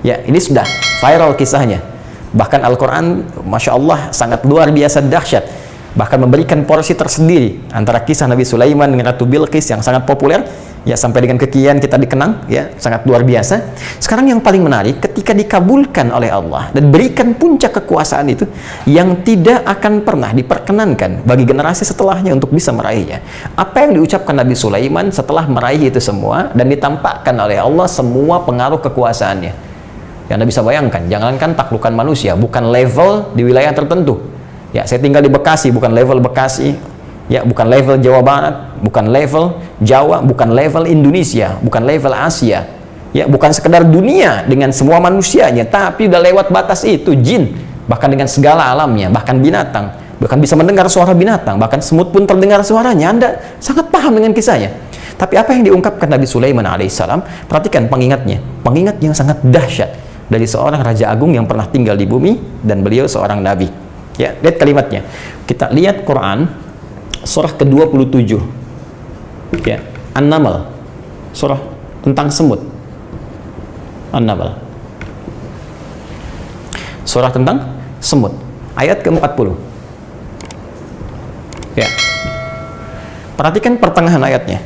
Ya, ini sudah viral kisahnya. Bahkan Al-Qur'an Masya Allah sangat luar biasa dahsyat. Bahkan memberikan porsi tersendiri antara kisah Nabi Sulaiman dengan Ratu Bilqis yang sangat populer, ya, sampai dengan kekinian kita dikenang, ya, sangat luar biasa. Sekarang yang paling menarik, ketika dikabulkan oleh Allah dan berikan puncak kekuasaan itu yang tidak akan pernah diperkenankan bagi generasi setelahnya untuk bisa meraihnya. Apa yang diucapkan Nabi Sulaiman setelah meraih itu semua dan ditampakkan oleh Allah semua pengaruh kekuasaannya. Yang Anda bisa bayangkan, jangankan taklukan manusia, bukan level di wilayah tertentu. Ya, saya tinggal di Bekasi, bukan level Bekasi, ya, bukan level Jawa Barat, bukan level Jawa, bukan level Indonesia, bukan level Asia, ya, bukan sekedar dunia dengan semua manusianya, tapi udah lewat batas itu, jin, bahkan dengan segala alamnya, bahkan binatang, bahkan bisa mendengar suara binatang, bahkan semut pun terdengar suaranya. Anda sangat paham dengan kisahnya. Tapi apa yang diungkapkan Nabi Sulaiman alaihissalam, perhatikan pengingat yang sangat dahsyat dari seorang raja agung yang pernah tinggal di bumi dan beliau seorang nabi. Ya, lihat kalimatnya. Kita lihat Quran surah ke-27. Ya, An-Naml. Surah tentang semut. An-Naml. Surah tentang semut. Ayat ke-40. Ya. Perhatikan pertengahan ayatnya.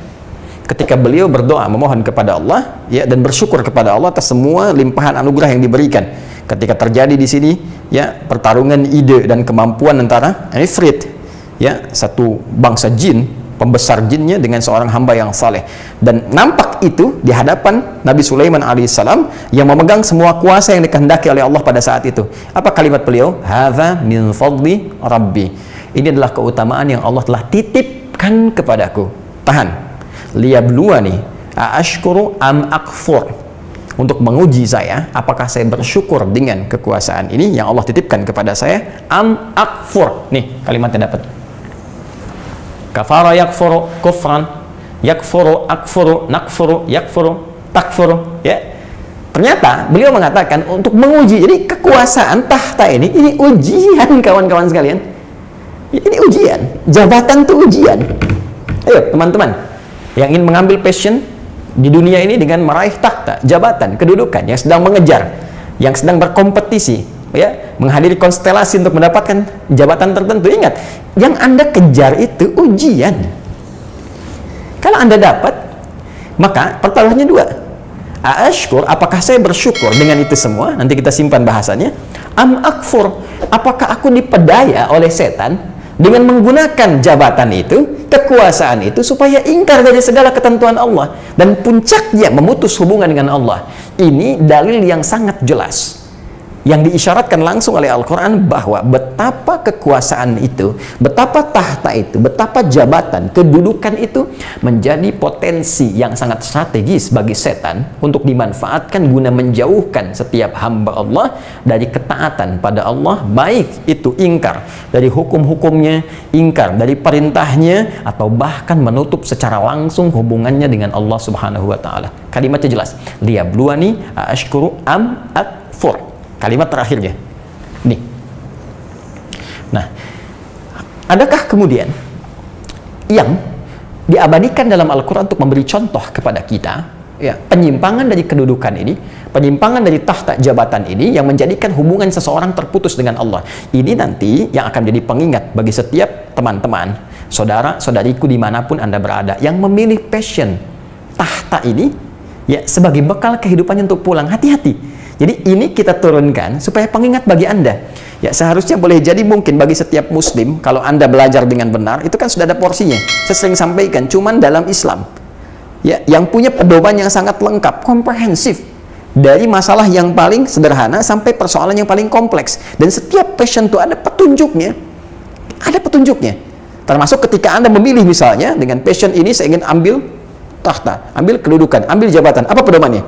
Ketika beliau berdoa memohon kepada Allah, ya, dan bersyukur kepada Allah atas semua limpahan anugerah yang diberikan. Ketika terjadi di sini, ya, pertarungan ide dan kemampuan antara Ifrit, ya, satu bangsa jin, pembesar jinnya dengan seorang hamba yang saleh, dan nampak itu di hadapan Nabi Sulaiman alaihissalam yang memegang semua kuasa yang dikehendaki oleh Allah pada saat itu. Apa kalimat beliau? Hadza min fadli rabbi. Ini adalah keutamaan yang Allah telah titipkan kepadaku. Tahan. Liyabluwani aashkuru am akfur. Untuk menguji saya, apakah saya bersyukur dengan kekuasaan ini yang Allah titipkan kepada saya, am akfur. Nih, kalimatnya dapat. Kafara yakfuru kufran, yakfuru akfuru nakfuru yakfuru takfuru, ya. Ternyata beliau mengatakan untuk menguji. Jadi kekuasaan tahta ini ujian, kawan-kawan sekalian. Ini ujian. Jabatan itu ujian. Ayo, teman-teman yang ingin mengambil passion di dunia ini dengan meraih tahta, jabatan, kedudukan, yang sedang mengejar, yang sedang berkompetisi, ya, menghadiri konstelasi untuk mendapatkan jabatan tertentu. Ingat, yang Anda kejar itu ujian. Kalau Anda dapat, maka pertaruhannya dua. Ashkur, apakah saya bersyukur dengan itu semua? Nanti kita simpan bahasannya. Am akfur, apakah aku dipedaya oleh setan dengan menggunakan jabatan itu, kekuasaan itu, supaya ingkar dari segala ketentuan Allah dan puncaknya memutus hubungan dengan Allah. Ini dalil yang sangat jelas yang diisyaratkan langsung oleh Al-Quran bahwa betapa kekuasaan itu, betapa tahta itu, betapa jabatan, kedudukan itu menjadi potensi yang sangat strategis bagi setan untuk dimanfaatkan guna menjauhkan setiap hamba Allah dari ketaatan pada Allah, baik itu ingkar dari hukum-hukumnya, ingkar dari perintahnya, atau bahkan menutup secara langsung hubungannya dengan Allah Subhanahu wa Ta'ala. Kalimatnya jelas, liyabluwani aashkuru am akfur. Kalimat terakhirnya nih. Nah, adakah kemudian yang diabadikan dalam Al-Quran untuk memberi contoh kepada kita, ya, penyimpangan dari kedudukan ini, penyimpangan dari tahta jabatan ini yang menjadikan hubungan seseorang terputus dengan Allah? Ini nanti yang akan menjadi pengingat bagi setiap teman-teman, saudara-saudariku dimanapun Anda berada, yang memilih passion tahta ini, ya, sebagai bekal kehidupannya untuk pulang. Hati-hati. Jadi ini kita turunkan supaya pengingat bagi Anda. Ya, seharusnya boleh jadi mungkin bagi setiap muslim, kalau Anda belajar dengan benar, itu kan sudah ada porsinya. Saya sering sampaikan, cuman dalam Islam, ya, yang punya pedoman yang sangat lengkap, komprehensif, Dari masalah yang paling sederhana sampai persoalan yang paling kompleks. Dan setiap passion itu ada petunjuknya. Ada petunjuknya. Termasuk ketika Anda memilih misalnya, dengan passion ini saya ingin ambil tahta, ambil kedudukan, ambil jabatan. Apa pedomannya?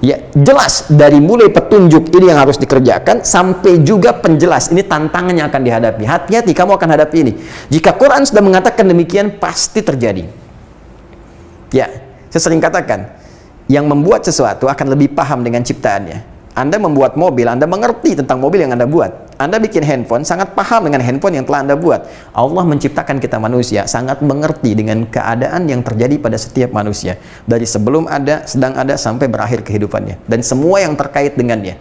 Ya, jelas dari mulai petunjuk ini yang harus dikerjakan sampai juga penjelas ini tantangan yang akan dihadapi. Hati-hati kamu akan hadapi ini. Jika Quran sudah mengatakan demikian, pasti terjadi. Ya, saya sering katakan, yang membuat sesuatu akan lebih paham dengan ciptaannya. Anda membuat mobil, Anda mengerti tentang mobil yang Anda buat. Anda bikin handphone, sangat paham dengan handphone yang telah Anda buat. Allah menciptakan kita manusia, sangat mengerti dengan keadaan yang terjadi pada setiap manusia. Dari sebelum ada, sedang ada, sampai berakhir kehidupannya. Dan semua yang terkait dengannya.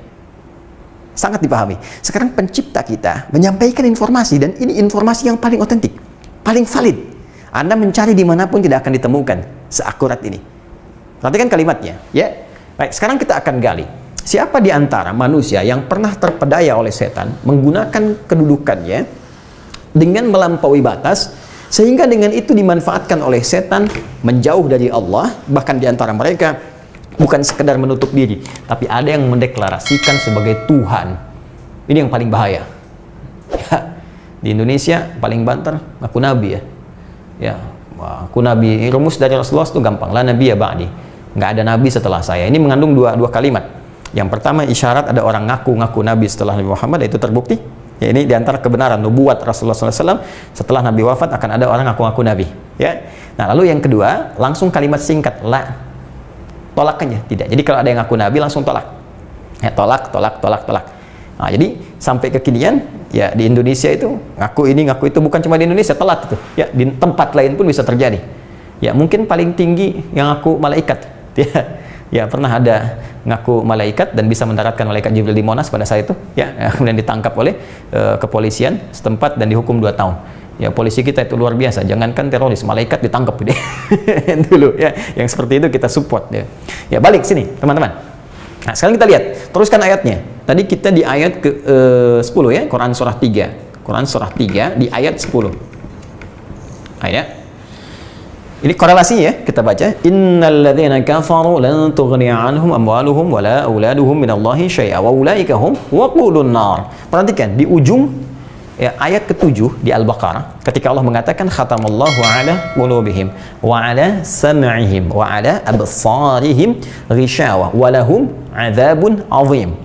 Sangat dipahami. Sekarang pencipta kita menyampaikan informasi, dan ini informasi yang paling otentik, paling valid. Anda mencari dimanapun tidak akan ditemukan seakurat ini. Perhatikan kalimatnya. Ya. Baik, sekarang kita akan gali. Siapa di antara manusia yang pernah terpedaya oleh setan menggunakan kedudukannya dengan melampaui batas, sehingga dengan itu dimanfaatkan oleh setan menjauh dari Allah, bahkan di antara mereka bukan sekedar menutup diri, tapi ada yang mendeklarasikan sebagai Tuhan. Ini yang paling bahaya. Ya, di Indonesia paling banter ngaku nabi ya. Ya, aku nabi. Rumus dari Rasulullah itu gampang, la nabiyya ba'di. Nggak ada nabi setelah saya. Ini mengandung dua kalimat. Yang pertama, isyarat ada orang ngaku-ngaku Nabi setelah Nabi Muhammad, itu terbukti. Ya, ini diantara kebenaran nubuat Rasulullah SAW, setelah Nabi wafat akan ada orang ngaku-ngaku Nabi. Ya. Nah, lalu yang kedua, langsung kalimat singkat, la. Tolakannya tidak. Jadi kalau ada yang ngaku Nabi, langsung tolak. Ya, tolak. Nah, jadi sampai kekinian, ya di Indonesia itu, ngaku ini, ngaku itu, bukan cuma di Indonesia, telat itu. Ya, di tempat lain pun bisa terjadi. Ya, mungkin paling tinggi yang ngaku malaikat. Ya, pernah ada ngaku malaikat dan bisa mendaratkan malaikat Jibril di Monas pada saat itu, ya, kemudian ditangkap oleh kepolisian setempat dan dihukum 2 tahun. Ya, polisi kita itu luar biasa, jangankan teroris, malaikat ditangkap gitu. Dulu ya, yang seperti itu kita support ya. Ya, balik sini teman-teman. Nah, sekarang kita lihat, teruskan ayatnya. Tadi kita di ayat ke 10 ya, Quran surah 3. Quran surah 3 di ayat 10. Ayat. Ini korelasinya ya, kita baca. Innal ladzina kafaru lan tughni 'anhum amwaluhum wala auladuhum minallahi syai'a wa ulaika hum waqudun nar. Perhatikan di ujung ya, ayat ke-7 di Al-Baqarah, ketika Allah mengatakan khatamallahu 'ala qulubihim wa 'ala sam'ihim wa 'ala absarihim ghishawa wa lahum 'adzabun 'adzim.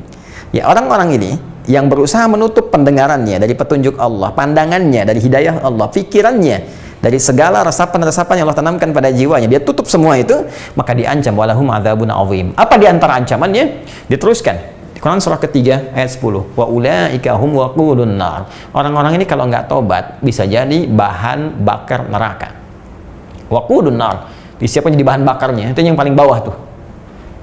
Ya, orang-orang ini yang berusaha menutup pendengarannya dari petunjuk Allah, pandangannya dari hidayah Allah, pikirannya dari segala resapan-resapan yang Allah tanamkan pada jiwanya, dia tutup semua itu, maka diancam walahum adzabun azim. Apa di antara ancamannya? Diteruskan di Quran surah ketiga ayat 10. Wa ulaika hum waqudun nar. Orang-orang ini kalau nggak tobat bisa jadi bahan bakar neraka. Waqudun nar, disiapkan jadi bahan bakarnya. Itu yang paling bawah tuh.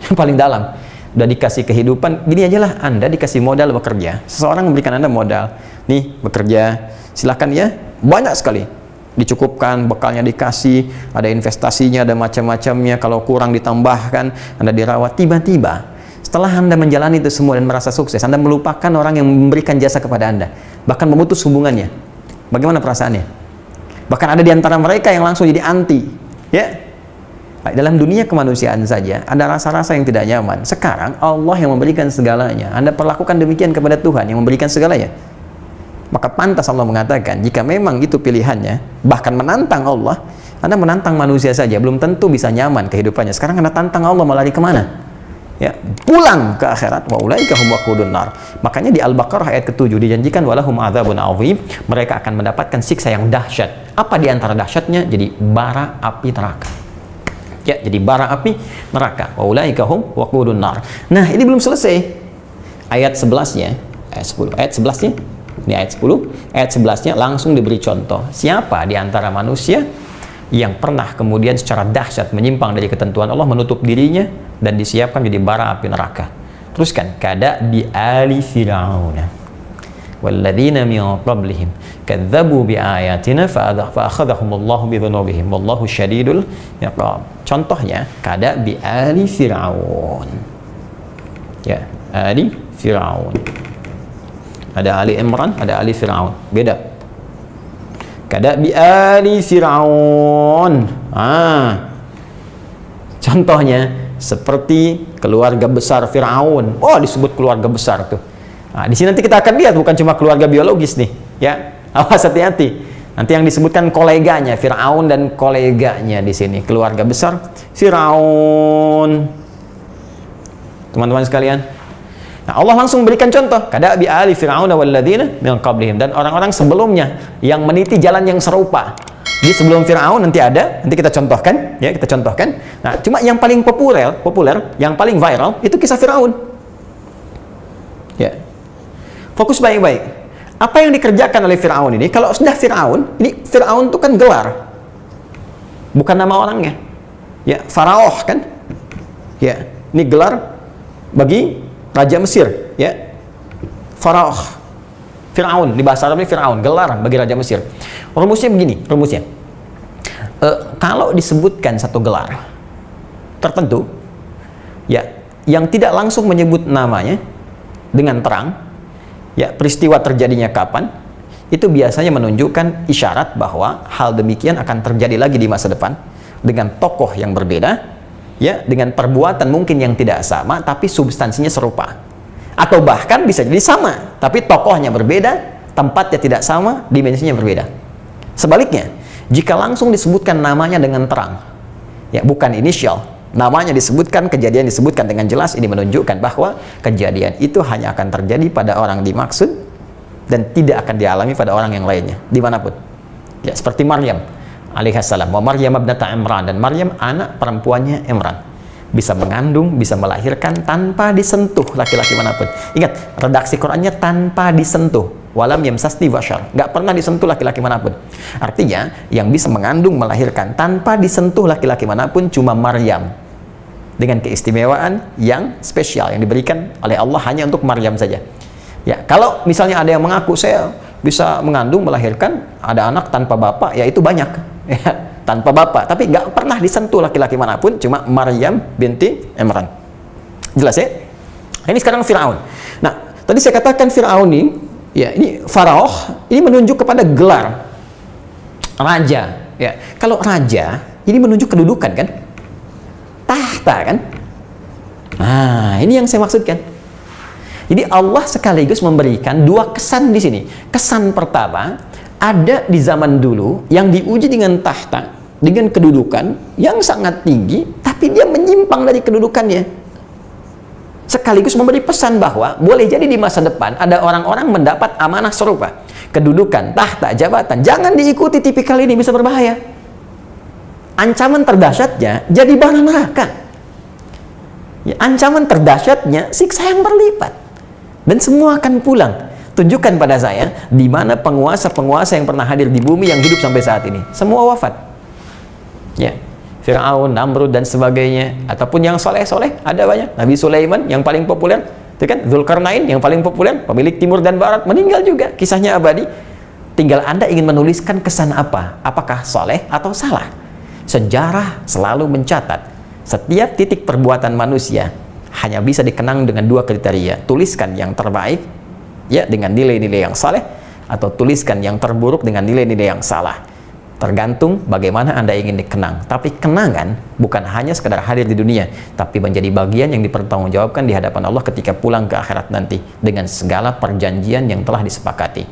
Yang paling dalam. Udah dikasih kehidupan, gini aja lah, Anda dikasih modal bekerja. Seseorang memberikan Anda modal. Nih, bekerja. Silakan ya, banyak sekali. Dicukupkan, bekalnya dikasih, ada investasinya, ada macam-macamnya, kalau kurang ditambahkan, Anda dirawat. Tiba-tiba setelah Anda menjalani itu semua dan merasa sukses, Anda melupakan orang yang memberikan jasa kepada Anda, bahkan memutus hubungannya. Bagaimana perasaannya? Bahkan ada di antara mereka yang langsung jadi anti. Ya, dalam dunia kemanusiaan saja ada rasa-rasa yang tidak nyaman. Sekarang Allah yang memberikan segalanya, Anda perlakukan demikian kepada Tuhan yang memberikan segalanya. Maka pantas Allah mengatakan, jika memang itu pilihannya, bahkan menantang Allah, Anda menantang manusia saja, belum tentu bisa nyaman kehidupannya. Sekarang Anda tantang Allah, mau lari kemana? Ya, pulang ke akhirat. Wa ulaika hum waqudun nar. Makanya di Al-Baqarah ayat ke-7 dijanjikan walahum adzabun azim, mereka akan mendapatkan siksa yang dahsyat. Apa di antara dahsyatnya? Jadi bara api neraka. Ya, jadi bara api neraka. Wa ulaika hum waqudun nar. Nah, ini belum selesai. Ayat 11-nya, ayat 10. Ayat 11-nya ini ayat 10, ayat 11-nya langsung diberi contoh. Siapa di antara manusia yang pernah kemudian secara dahsyat menyimpang dari ketentuan Allah, menutup dirinya dan disiapkan jadi bara api neraka. Teruskan, kada bi ali fir'aun walladzina min qablihim kadzabu bi ayatina fa akhadhahumullahu bi dzunubihim wallahu syadidul iqab. Contohnya, kada bi ali fir'aun. Ya, ali fir'aun. Ada Ali Imran, ada Ali Fir'aun. Beda. Kada bi ali Fir'aun. Contohnya seperti keluarga besar Firaun. Oh, disebut keluarga besar tuh. Nah, di sini nanti kita akan lihat bukan cuma keluarga biologis nih, ya. Awas, hati-hati. Nanti yang disebutkan koleganya Firaun dan koleganya di sini, keluarga besar Firaun. Teman-teman sekalian. Nah, Allah langsung berikan contoh, kadabi ali fir'aun walladzina min qablihim, dan orang-orang sebelumnya yang meniti jalan yang serupa. Jadi sebelum Firaun nanti kita contohkan, ya, kita contohkan. Nah, cuma yang paling populer, yang paling viral itu kisah Firaun. Ya. Fokus baik-baik. Apa yang dikerjakan oleh Firaun ini? Kalau sudah Firaun, ini Firaun itu kan gelar. Bukan nama orangnya. Ya, Faraoh kan? Ya, ini gelar bagi Raja Mesir, ya. Faraoh. Firaun, di bahasa Arab ini Firaun, gelar bagi Raja Mesir. Rumusnya begini, rumusnya. Kalau disebutkan satu gelar tertentu, ya, yang tidak langsung menyebut namanya dengan terang, ya, peristiwa terjadinya kapan, itu biasanya menunjukkan isyarat bahwa hal demikian akan terjadi lagi di masa depan dengan tokoh yang berbeda, ya, dengan perbuatan mungkin yang tidak sama tapi substansinya serupa, atau bahkan bisa jadi sama tapi tokohnya berbeda, tempatnya tidak sama, dimensinya berbeda. Sebaliknya, jika langsung disebutkan namanya dengan terang, ya, bukan inisial, namanya disebutkan, kejadian disebutkan dengan jelas, ini menunjukkan bahwa kejadian itu hanya akan terjadi pada orang dimaksud dan tidak akan dialami pada orang yang lainnya dimanapun, ya, seperti Maryam alaihissalam, wa Maryam ibnata Imran, dan Maryam anak perempuannya Imran, bisa mengandung, bisa melahirkan tanpa disentuh laki-laki manapun. Ingat, redaksi Qurannya tanpa disentuh, walam yamsasni bashar, nggak pernah disentuh laki-laki manapun. Artinya yang bisa mengandung, melahirkan tanpa disentuh laki-laki manapun cuma Maryam, dengan keistimewaan yang spesial yang diberikan oleh Allah hanya untuk Maryam saja. Ya, kalau misalnya ada yang mengaku saya bisa mengandung, melahirkan, ada anak tanpa bapak, ya itu banyak, ya, tanpa bapak, tapi nggak pernah disentuh laki-laki manapun, cuma Maryam binti Imran. Jelas ya? Ini sekarang Firaun. Nah, tadi saya katakan Firaun ini, ya, ini Faraoh, ini menunjuk kepada gelar raja. Ya, kalau raja ini menunjuk kedudukan kan, tahta kan. Nah, ini yang saya maksudkan. Jadi Allah sekaligus memberikan dua kesan di sini. Kesan pertama, ada di zaman dulu yang diuji dengan tahta, dengan kedudukan yang sangat tinggi, tapi dia menyimpang dari kedudukannya. Sekaligus memberi pesan bahwa boleh jadi di masa depan ada orang-orang mendapat amanah serupa, kedudukan, tahta, jabatan. Jangan diikuti tipikal ini, bisa berbahaya. Ancaman terdahsyatnya jadi bara neraka. Ya, ancaman terdahsyatnya siksa yang berlipat. Dan semua akan pulang. Tunjukkan pada saya di mana penguasa-penguasa yang pernah hadir di bumi yang hidup sampai saat ini. Semua wafat. Ya, Firaun, Namrud dan sebagainya, ataupun yang soleh-soleh ada banyak. Nabi Sulaiman yang paling populer, itu kan Dzulkarnain yang paling populer, pemilik timur dan barat, meninggal juga. Kisahnya abadi. Tinggal Anda ingin menuliskan kesan apa? Apakah soleh atau salah? Sejarah selalu mencatat setiap titik perbuatan manusia hanya bisa dikenang dengan dua kriteria. Tuliskan yang terbaik, ya, dengan nilai-nilai yang saleh, atau tuliskan yang terburuk dengan nilai-nilai yang salah. Tergantung bagaimana Anda ingin dikenang. Tapi kenangan bukan hanya sekadar hadir di dunia, tapi menjadi bagian yang dipertanggungjawabkan di hadapan Allah ketika pulang ke akhirat nanti dengan segala perjanjian yang telah disepakati.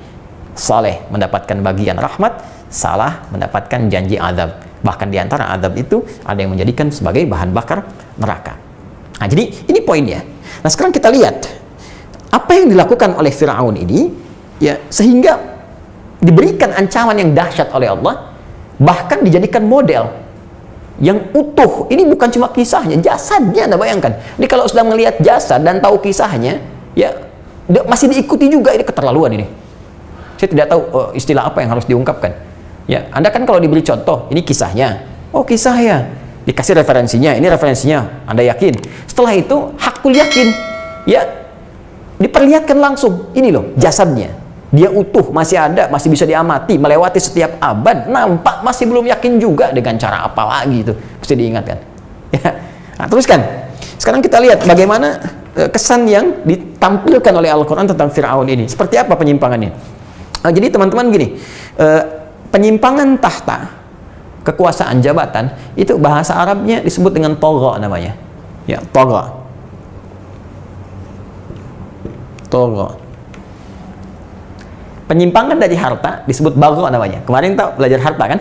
Saleh mendapatkan bagian rahmat, salah mendapatkan janji azab. Bahkan di antara azab itu ada yang menjadikan sebagai bahan bakar neraka. Nah, jadi ini poinnya. Nah, sekarang kita lihat apa yang dilakukan oleh Firaun ini, ya, sehingga diberikan ancaman yang dahsyat oleh Allah, bahkan dijadikan model yang utuh. Ini bukan cuma kisahnya, jasadnya. Anda bayangkan, ini kalau sudah melihat jasad dan tahu kisahnya, ya, masih diikuti juga. Ini keterlaluan ini. Saya tidak tahu istilah apa yang harus diungkapkan. Ya, Anda kan kalau diberi contoh, ini kisahnya. Oh, kisahnya. Dikasih referensinya, ini referensinya, Anda yakin. Setelah itu, hakul yakin. Ya, diperlihatkan langsung. Ini loh, jasadnya. Dia utuh, masih ada, masih bisa diamati, melewati setiap abad. Nampak masih belum yakin juga dengan cara apa lagi itu. Mesti diingatkan. Ya. Nah, teruskan. Sekarang kita lihat bagaimana kesan yang ditampilkan oleh Al-Quran tentang Firaun ini. Seperti apa penyimpangannya. Jadi teman-teman gini, penyimpangan tahta, kekuasaan jabatan, itu bahasa Arabnya disebut dengan togha namanya. Ya, togha. Tagha. Penyimpangan dari harta disebut bagha namanya. Kemarin tak belajar harta kan?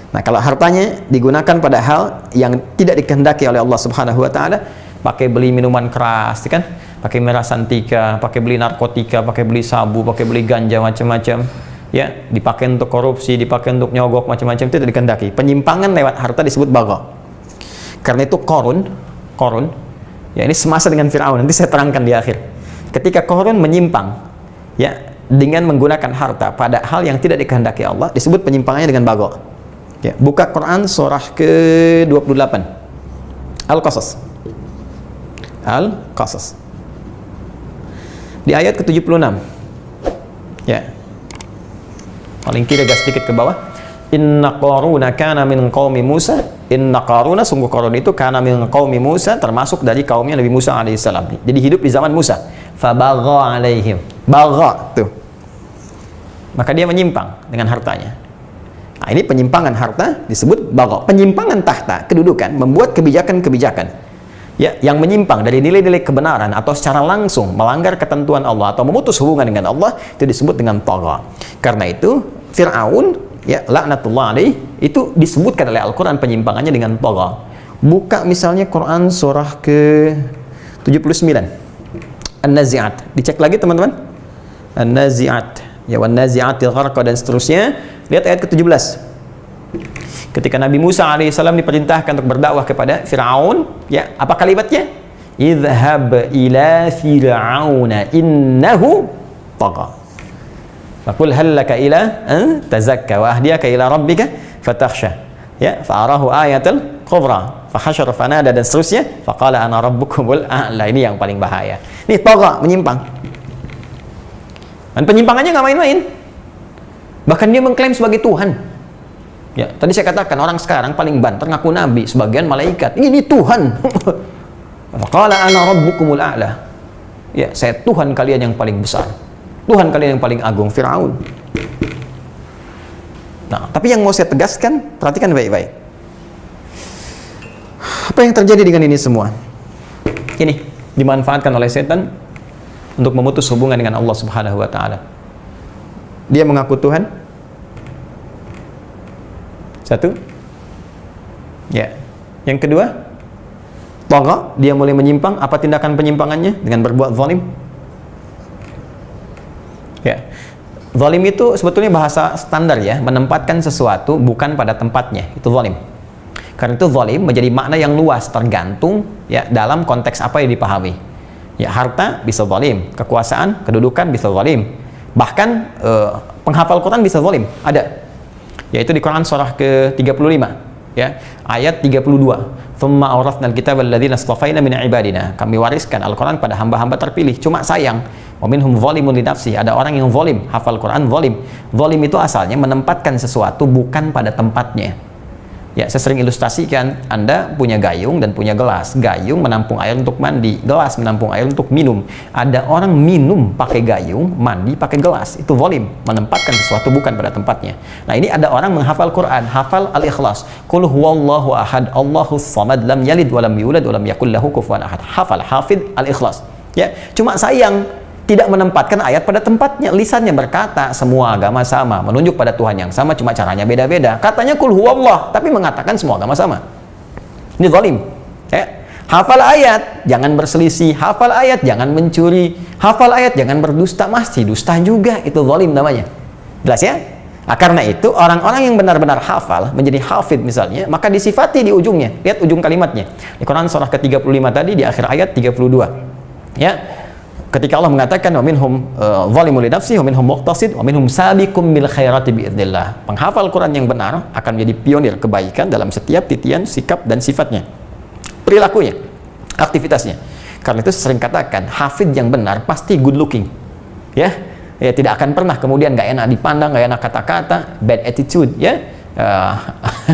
Nah, kalau hartanya digunakan pada hal yang tidak dikehendaki oleh Allah Subhanahu wa taala, pakai beli minuman keras, kan? Pakai miras santika, pakai beli narkotika, pakai beli sabu, pakai beli ganja macam-macam, ya, dipakai untuk korupsi, dipakai untuk nyogok macam-macam, itu tidak dikehendaki. Penyimpangan lewat harta disebut bagha. Karena itu Qarun, ya ini semasa dengan Firaun, nanti saya terangkan di akhir. Ketika Qarun menyimpang, ya, dengan menggunakan harta pada hal yang tidak dikehendaki Allah, disebut penyimpangannya dengan bagha. Ya, buka Quran surah ke-28 Al-Qasas. Al-Qasas di ayat ke-76, ya, paling kiri agak sedikit ke bawah. Inna Qaruna kana min qaumi Musa. Inna Qaruna, sungguh Qarun itu kana min qaumi Musa, termasuk dari kaumnya Nabi Musa alaihissalam. Jadi hidup di zaman Musa. Fabagha alaihim. Bagha tuh. Maka dia menyimpang dengan hartanya. Nah, ini penyimpangan harta disebut bagha. Penyimpangan tahta, kedudukan, membuat kebijakan-kebijakan, ya, yang menyimpang dari nilai-nilai kebenaran atau secara langsung melanggar ketentuan Allah atau memutus hubungan dengan Allah, itu disebut dengan tagha. Karena itu Fir'aun, ya, laknatullah alaih, itu disebutkan oleh Al-Quran penyimpangannya dengan tagha. Buka misalnya Quran surah ke-79 An-Nazi'at. Dicek lagi teman-teman. An-Nazi'at, ya, wan-nazi'atil gharqa dan seterusnya. Lihat ayat ke-17. Ketika Nabi Musa alaihissalam diperintahkan untuk berdakwah kepada Fir'aun, ya, apa kalimatnya? Idhhab ila fir'auna innahu tagha. Faqul hal laka ila an tazakka wa ahdiyaka ila rabbika fatakhsha. Ya, fa'arahu ayatul kubra, fahasyara fanada dan seterusnya. Faqala ana rabbukumul a'la. Ini yang paling bahaya. Ini tagha, menyimpang. Dan penyimpangannya nggak main-main. Bahkan dia mengklaim sebagai Tuhan. Ya, tadi saya katakan orang sekarang paling banter ngaku nabi, sebagian malaikat. Ini Tuhan. Faqala ana rabbukumul a'la. Ya, saya Tuhan kalian yang paling besar. Tuhan kalian yang paling agung, Firaun. Nah, tapi yang mau saya tegaskan, perhatikan baik-baik. Apa yang terjadi dengan ini semua? Ini dimanfaatkan oleh setan untuk memutus hubungan dengan Allah Subhanahu wa taala. Dia mengaku Tuhan. Satu. Ya. Yang kedua, tagha, dia mulai menyimpang. Apa tindakan penyimpangannya? Dengan berbuat zalim. Ya. Zalim itu sebetulnya bahasa standar, ya, menempatkan sesuatu bukan pada tempatnya. Itu zalim. Karena itu zalim menjadi makna yang luas, tergantung, ya, dalam konteks apa yang dipahami. Ya, harta bisa zalim, kekuasaan, kedudukan bisa zalim. Bahkan penghafal Quran bisa zalim, ada. Yaitu di Quran surah ke-35, ya, ayat 32. Tsumma awratsnal kitaba alladzina istafaina min ibadina. Kami wariskan Al-Quran pada hamba-hamba terpilih. Cuma sayang, wa minhum zalimun li nafsihi. Ada orang yang zalim, hafal Quran zalim. Zalim itu asalnya menempatkan sesuatu bukan pada tempatnya. Ya, saya sering ilustrasikan, Anda punya gayung dan punya gelas. Gayung menampung air untuk mandi, gelas menampung air untuk minum. Ada orang minum pakai gayung, mandi pakai gelas. Itu zalim, menempatkan sesuatu bukan pada tempatnya. Nah, ini ada orang menghafal Quran, hafal Al-Ikhlas. Qul huwallahu ahad, Allahus samad, lam yalid walam yulad walam yakul lahu kufuwan ahad. Hafal, hafid Al-Ikhlas. Ya, cuma sayang tidak menempatkan ayat pada tempatnya. Lisannya berkata semua agama sama, menunjuk pada Tuhan yang sama, cuma caranya beda-beda. Katanya kul huwallah, tapi mengatakan semua agama sama. Ini zalim. Ya. Hafal ayat, jangan berselisih. Hafal ayat, jangan mencuri. Hafal ayat, jangan berdusta. Masih dusta juga, itu zalim namanya. Jelas ya? Nah, karena itu orang-orang yang benar-benar hafal, menjadi hafid misalnya, maka disifati di ujungnya. Lihat ujung kalimatnya. Di Quran surah ke-35 tadi, di akhir ayat 32. Ya. Ketika Allah mengatakan wa minhum zalimun li nafsihi wa minhum muqtasid wa minhum sabiqum bil khairati biidznillah. Penghafal Quran yang benar akan menjadi pionir kebaikan dalam setiap titian, sikap dan sifatnya. Perilakunya, aktivitasnya. Karena itu sering katakan hafid yang benar pasti good looking. Ya. Ya, tidak akan pernah kemudian nggak enak dipandang, nggak enak kata-kata, bad attitude, ya.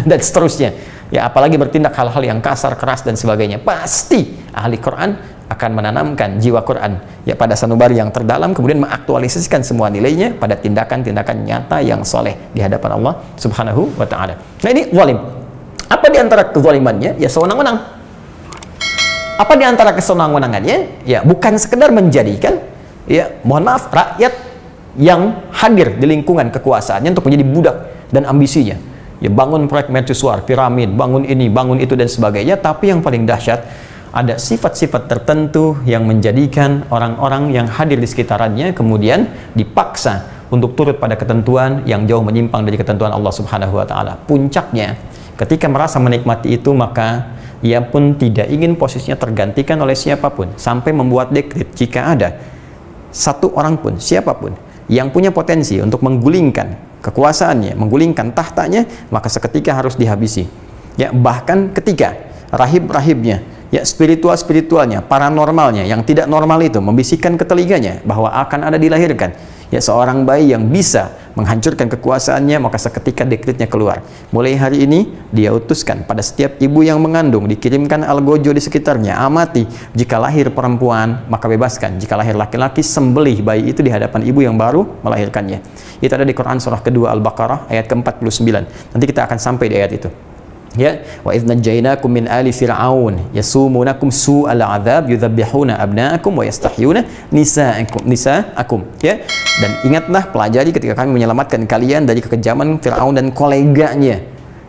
Dan seterusnya. Ya, apalagi bertindak hal-hal yang kasar, keras dan sebagainya. Pasti ahli Quran akan menanamkan jiwa Quran, ya, pada sanubari yang terdalam, kemudian mengaktualisasikan semua nilainya pada tindakan-tindakan nyata yang soleh di hadapan Allah Subhanahu wa ta'ala. Nah, ini zalim. Apa di antara kezalimannya? Ya, sewenang-wenang. Apa di antara kesenang-wenangannya? Ya, bukan sekedar menjadikan ya mohon maaf, rakyat yang hadir di lingkungan kekuasaannya untuk menjadi budak dan ambisinya. Ya, bangun proyek mercusuar, piramid, bangun ini, bangun itu dan sebagainya. Tapi yang paling dahsyat, ada sifat-sifat tertentu yang menjadikan orang-orang yang hadir di sekitarannya kemudian dipaksa untuk turut pada ketentuan yang jauh menyimpang dari ketentuan Allah Subhanahu wa taala. Puncaknya, ketika merasa menikmati itu, maka ia pun tidak ingin posisinya tergantikan oleh siapapun, sampai membuat dekret jika ada satu orang pun, siapapun yang punya potensi untuk menggulingkan kekuasaannya, menggulingkan tahtanya, maka seketika harus dihabisi. Ya, bahkan ketika rahib-rahibnya, ya spiritualnya, paranormalnya yang tidak normal itu membisikkan ke telinganya bahwa akan ada dilahirkan ya seorang bayi yang bisa menghancurkan kekuasaannya, maka seketika dekretnya keluar. Mulai hari ini dia utuskan pada setiap ibu yang mengandung, dikirimkan algojo di sekitarnya, amati, jika lahir perempuan maka bebaskan, jika lahir laki-laki sembelih bayi itu di hadapan ibu yang baru melahirkannya. Itu ada di Quran surah kedua Al-Baqarah ayat ke-49. Nanti kita akan sampai di ayat itu. Ya, wa idz najainakum min ali fir'aun yasumunakum su'al 'adzab yudzabbihuna abna'akum wa yastahyuna nisa'akum. Ya, dan ingatlah, pelajari ketika kami menyelamatkan kalian dari kekejaman Firaun dan koleganya,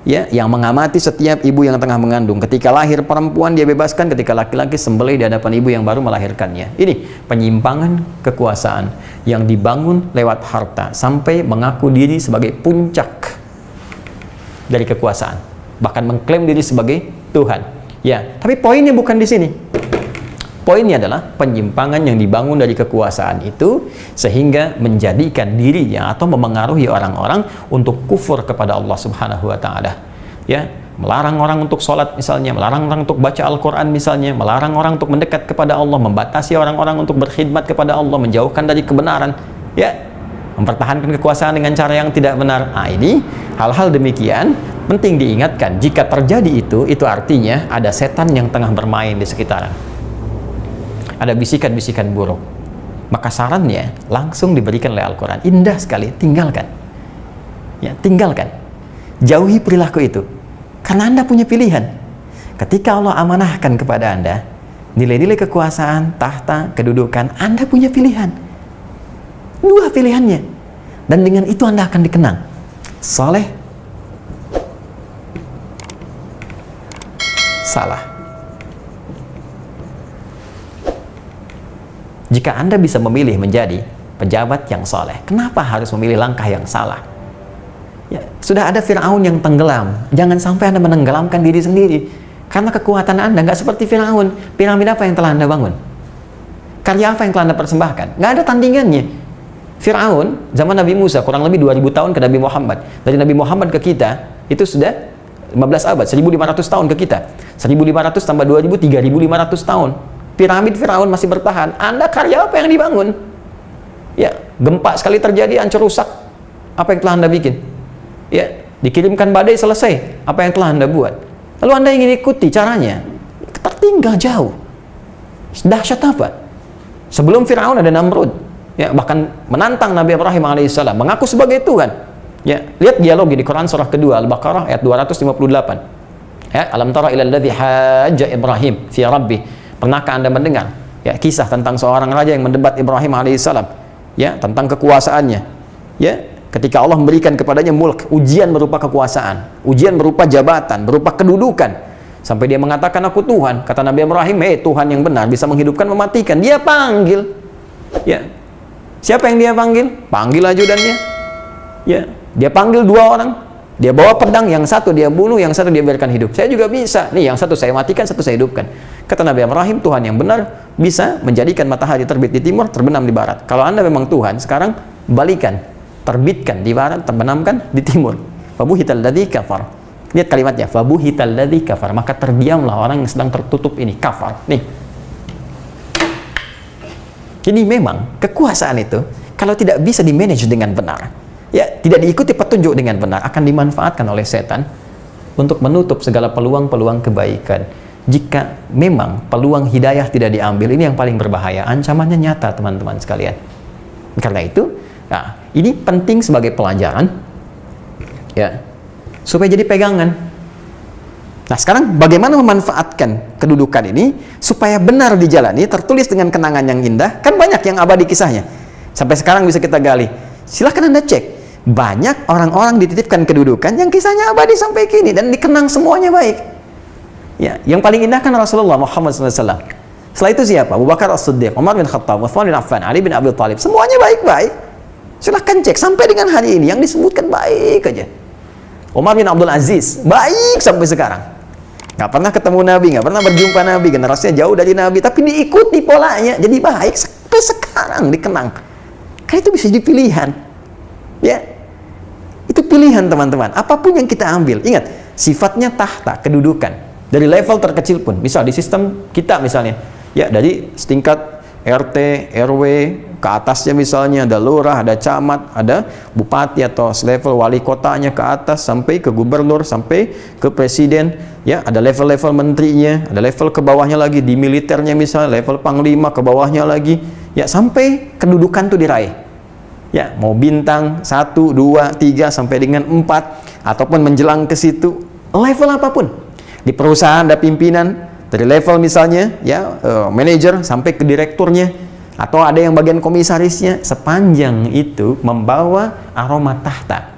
ya, yang mengamati setiap ibu yang tengah mengandung. Ketika lahir perempuan dia bebaskan, ketika laki-laki sembelih di hadapan ibu yang baru melahirkannya. Ini penyimpangan kekuasaan yang dibangun lewat harta sampai mengaku diri sebagai puncak dari kekuasaan, bahkan mengklaim diri sebagai Tuhan. Ya, tapi poinnya bukan di sini. Poinnya adalah penyimpangan yang dibangun dari kekuasaan itu sehingga menjadikan dirinya atau memengaruhi orang-orang untuk kufur kepada Allah Subhanahu wa taala. Ya, melarang orang untuk sholat misalnya, melarang orang untuk baca Al-Quran misalnya, melarang orang untuk mendekat kepada Allah, membatasi orang-orang untuk berkhidmat kepada Allah, menjauhkan dari kebenaran, ya, mempertahankan kekuasaan dengan cara yang tidak benar. Ini hal-hal demikian penting diingatkan. Jika terjadi itu artinya ada setan yang tengah bermain di sekitaran. Ada bisikan-bisikan buruk. Maka sarannya langsung diberikan oleh Al-Quran. Indah sekali, tinggalkan. Ya, tinggalkan. Jauhi perilaku itu. Karena Anda punya pilihan. Ketika Allah amanahkan kepada Anda nilai-nilai kekuasaan, tahta, kedudukan, Anda punya pilihan. Dua pilihannya. Dan dengan itu Anda akan dikenang saleh, salah. Jika Anda bisa memilih menjadi pejabat yang saleh, kenapa harus memilih langkah yang salah? Ya, sudah ada Firaun yang tenggelam. Jangan sampai Anda menenggelamkan diri sendiri. Karena kekuatan Anda nggak seperti Firaun. Piramid apa yang telah Anda bangun? Karya apa yang telah Anda persembahkan? Nggak ada tandingannya. Firaun zaman Nabi Musa kurang lebih 2000 tahun ke Nabi Muhammad. Dari Nabi Muhammad ke kita itu sudah 15 abad, 1500 tahun ke kita. 1500 tambah 2000, 3500 tahun. Piramid Firaun masih bertahan. Anda karya apa yang dibangun? Ya, gempa sekali terjadi, hancur rusak. Apa yang telah Anda bikin? Ya, dikirimkan badai, selesai. Apa yang telah Anda buat? Lalu Anda ingin ikuti caranya? Tertinggal jauh. Dahsyat apa? Sebelum Firaun ada Namrud. Ya, bahkan menantang Nabi Ibrahim alaihissalam, mengaku sebagai Tuhan. Ya, lihat dialog di Quran surah kedua Al-Baqarah ayat 258. Ya, alam tara ilal ladzi hajja Ibrahim fi rabbih. Pernahkah Anda mendengar ya kisah tentang seorang raja yang mendebat Ibrahim alaihissalam, ya, tentang kekuasaannya, ya, ketika Allah memberikan kepadanya mulk, ujian berupa kekuasaan, ujian berupa jabatan, berupa kedudukan, sampai dia mengatakan aku Tuhan. Kata Nabi Ibrahim, Tuhan yang benar bisa menghidupkan, mematikan. Dia panggil, ya, siapa yang dia panggil? Panggil ajudannya, ya, dia panggil dua orang, dia bawa pedang, yang satu dia bunuh, yang satu dia biarkan hidup. Saya juga bisa, nih, yang satu saya matikan, satu saya hidupkan. Kata Nabi Ibrahim, Tuhan yang benar bisa menjadikan matahari terbit di timur, terbenam di barat. Kalau Anda memang Tuhan, sekarang balikan, terbitkan di barat, terbenamkan di timur. Fabuhital ladzi kafar. Lihat kalimatnya, fabuhital ladzi kafar, maka terdiamlah orang yang sedang tertutup ini, kafar. Nih. Jadi memang kekuasaan itu kalau tidak bisa dimanage dengan benar, ya, tidak diikuti petunjuk dengan benar, akan dimanfaatkan oleh setan untuk menutup segala peluang-peluang kebaikan. Jika memang peluang hidayah tidak diambil, ini yang paling berbahaya. Ancamannya nyata, teman-teman sekalian. Karena itu, nah, ini penting sebagai pelajaran, ya, supaya jadi pegangan. Nah sekarang bagaimana memanfaatkan kedudukan ini supaya benar dijalani, tertulis dengan kenangan yang indah? Kan banyak yang abadi kisahnya. Sampai sekarang bisa kita gali. Silahkan Anda cek. Banyak orang-orang dititipkan kedudukan yang kisahnya abadi sampai kini dan dikenang semuanya baik. Ya, yang paling indah kan Rasulullah Muhammad SAW. Setelah itu siapa? Abu Bakar As-Siddiq, Umar bin Khattab, Utsman bin Affan, Ali bin Abi Thalib. Semuanya baik-baik. Silahkan cek sampai dengan hari ini yang disebutkan baik aja. Umar bin Abdul Aziz baik sampai sekarang. Nggak pernah ketemu Nabi, nggak pernah berjumpa Nabi, generasinya jauh dari Nabi, tapi diikuti polanya, jadi baik sampai sekarang dikenang. Kan itu bisa jadi pilihan, ya. Itu pilihan teman-teman. Apapun yang kita ambil, ingat sifatnya tahta, kedudukan dari level terkecil pun. Misal di sistem kita misalnya, ya dari setingkat RT, RW ke atasnya misalnya ada lurah, ada camat, ada bupati atau level wali kotanya ke atas sampai ke gubernur, sampai ke presiden, ya ada level-level menterinya, ada level ke bawahnya lagi di militernya misalnya level panglima ke bawahnya lagi, ya sampai kedudukan tuh diraih. Ya, mau bintang 1, 2, 3 sampai dengan 4 ataupun menjelang ke situ, level apapun. Di perusahaan ada pimpinan dari level misalnya ya manajer sampai ke direkturnya, atau ada yang bagian komisarisnya, sepanjang itu membawa aroma tahta,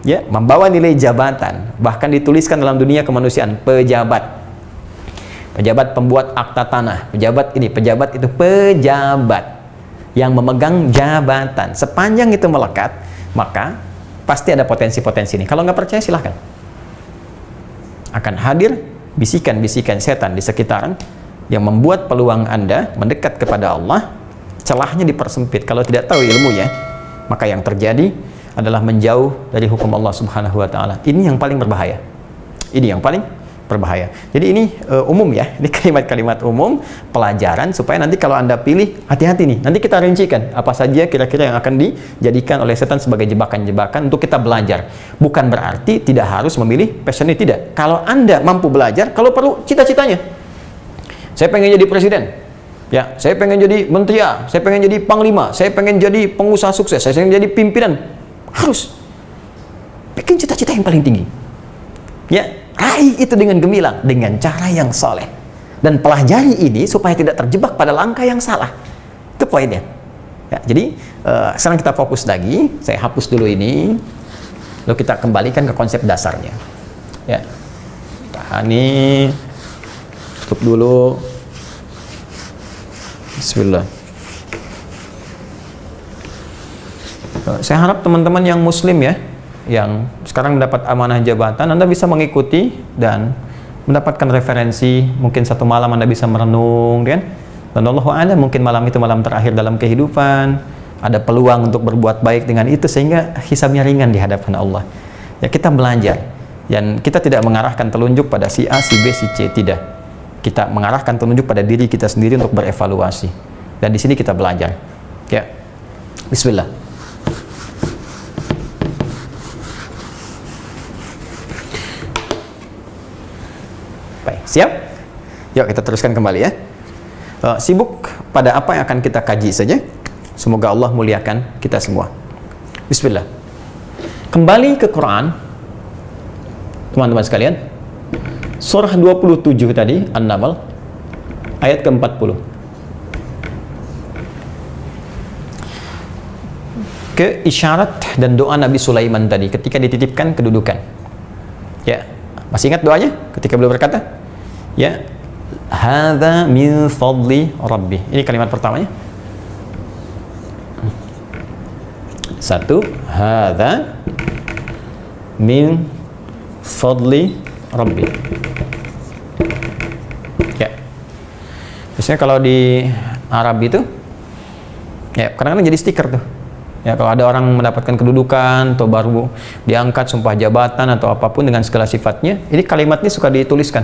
ya, membawa nilai jabatan. Bahkan dituliskan dalam dunia kemanusiaan pejabat, pejabat pembuat akta tanah, pejabat ini, pejabat itu, pejabat yang memegang jabatan. Sepanjang itu melekat, maka pasti ada potensi-potensi ini. Kalau nggak percaya silahkan, akan hadir bisikan-bisikan setan di sekitaran yang membuat peluang Anda mendekat kepada Allah celahnya dipersempit. Kalau tidak tahu ilmunya, maka yang terjadi adalah menjauh dari hukum Allah Subhanahu wa taala. Ini yang paling berbahaya. Ini yang paling berbahaya. Jadi ini umum ya, ini kalimat-kalimat umum pelajaran supaya nanti kalau Anda pilih, hati-hati nih. Nanti kita rincikan apa saja kira-kira yang akan dijadikan oleh setan sebagai jebakan-jebakan untuk kita belajar. Bukan berarti tidak harus memilih passion, tidak. Kalau Anda mampu belajar, kalau perlu cita-citanya. Saya pengen jadi presiden. Ya, saya pengen jadi menteri, saya pengen jadi panglima, saya pengen jadi pengusaha sukses, saya pengen jadi pimpinan. Harus bikin cita-cita yang paling tinggi. Ya, raih itu dengan gemilang, dengan cara yang soleh, dan pelajari ini supaya tidak terjebak pada langkah yang salah. Itu poinnya. Ya, jadi sekarang kita fokus lagi. Saya hapus dulu ini, lalu kita kembalikan ke konsep dasarnya. Ya, tahan nih, tutup dulu. Bismillah. Saya harap teman-teman yang muslim ya, yang sekarang mendapat amanah jabatan, Anda bisa mengikuti dan mendapatkan referensi. Mungkin satu malam Anda bisa merenung, kan? Dan Allahu a'lam, mungkin malam itu malam terakhir dalam kehidupan. Ada peluang untuk berbuat baik dengan itu sehingga hisabnya ringan di hadapan Allah. Ya, kita belajar. Dan kita tidak mengarahkan telunjuk pada si A, si B, si C, tidak. Kita mengarahkan telunjuk pada diri kita sendiri untuk berevaluasi. Dan di sini kita belajar. Ya. Bismillah. Baik, siap? Yuk kita teruskan kembali ya. Sibuk pada apa yang akan kita kaji saja. Semoga Allah muliakan kita semua. Bismillah. Kembali ke Quran, teman-teman sekalian. Surah 27 tadi, An-Naml, ayat ke-40. Ke isyarat dan doa Nabi Sulaiman tadi ketika dititipkan kedudukan. Ya, masih ingat doanya ketika beliau berkata, ya, hadza min fadli rabbi. Ini kalimat pertamanya. Satu, hadza min fadli rabbi. Ya, biasanya kalau di Arab itu, ya kadang-kadang jadi stiker tuh. Ya, kalau ada orang mendapatkan kedudukan atau baru diangkat sumpah jabatan atau apapun dengan segala sifatnya, ini kalimat ini suka dituliskan.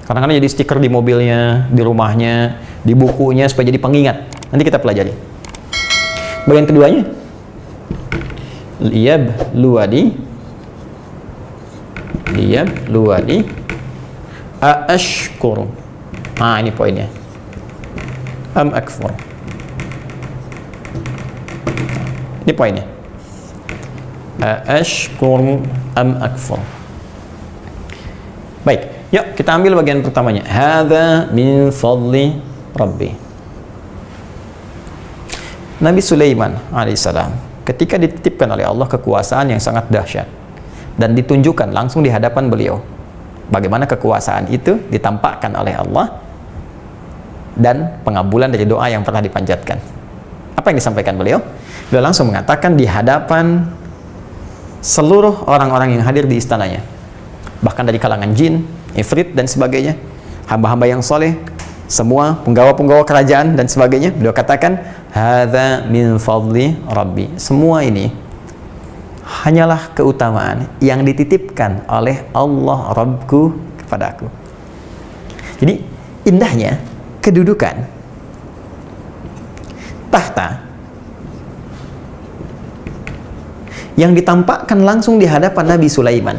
Kadang-kadang jadi stiker di mobilnya, di rumahnya, di bukunya supaya jadi pengingat. Nanti kita pelajari. Bagian keduanya, liyab luwadi ashkuru. Nah, ini poinnya. Am akfur. Ini poinnya. Ashkuru am akfur. Yuk, kita ambil bagian pertamanya. Hadza min fadli Rabbi. Nabi Sulaiman alaihissalam ketika dititipkan oleh Allah kekuasaan yang sangat dahsyat dan ditunjukkan langsung di hadapan beliau bagaimana kekuasaan itu ditampakkan oleh Allah dan pengabulan dari doa yang pernah dipanjatkan. Apa yang disampaikan beliau? Beliau langsung mengatakan di hadapan seluruh orang-orang yang hadir di istananya, bahkan dari kalangan jin, ifrit dan sebagainya, hamba-hamba yang soleh, semua penggawa-penggawa kerajaan dan sebagainya, beliau katakan hadza min fadli Rabbi. Semua ini hanyalah keutamaan yang dititipkan oleh Allah Rabbku kepada aku. Jadi indahnya kedudukan tahta yang ditampakkan langsung di hadapan Nabi Sulaiman,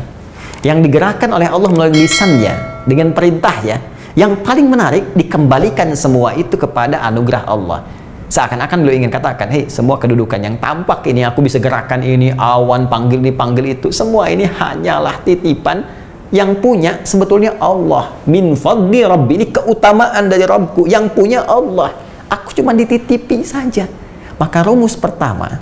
yang digerakkan oleh Allah melalui lisannya dengan perintahnya, yang paling menarik dikembalikan semua itu kepada anugerah Allah. Seakan-akan beliau ingin katakan, hei, semua kedudukan yang tampak ini, aku bisa gerakan ini, awan panggil ini, panggil itu, semua ini hanyalah titipan yang punya sebetulnya Allah. Min fadli Rabbi, ini keutamaan dari Rabbku, yang punya Allah. Aku cuma dititipi saja. Maka rumus pertama,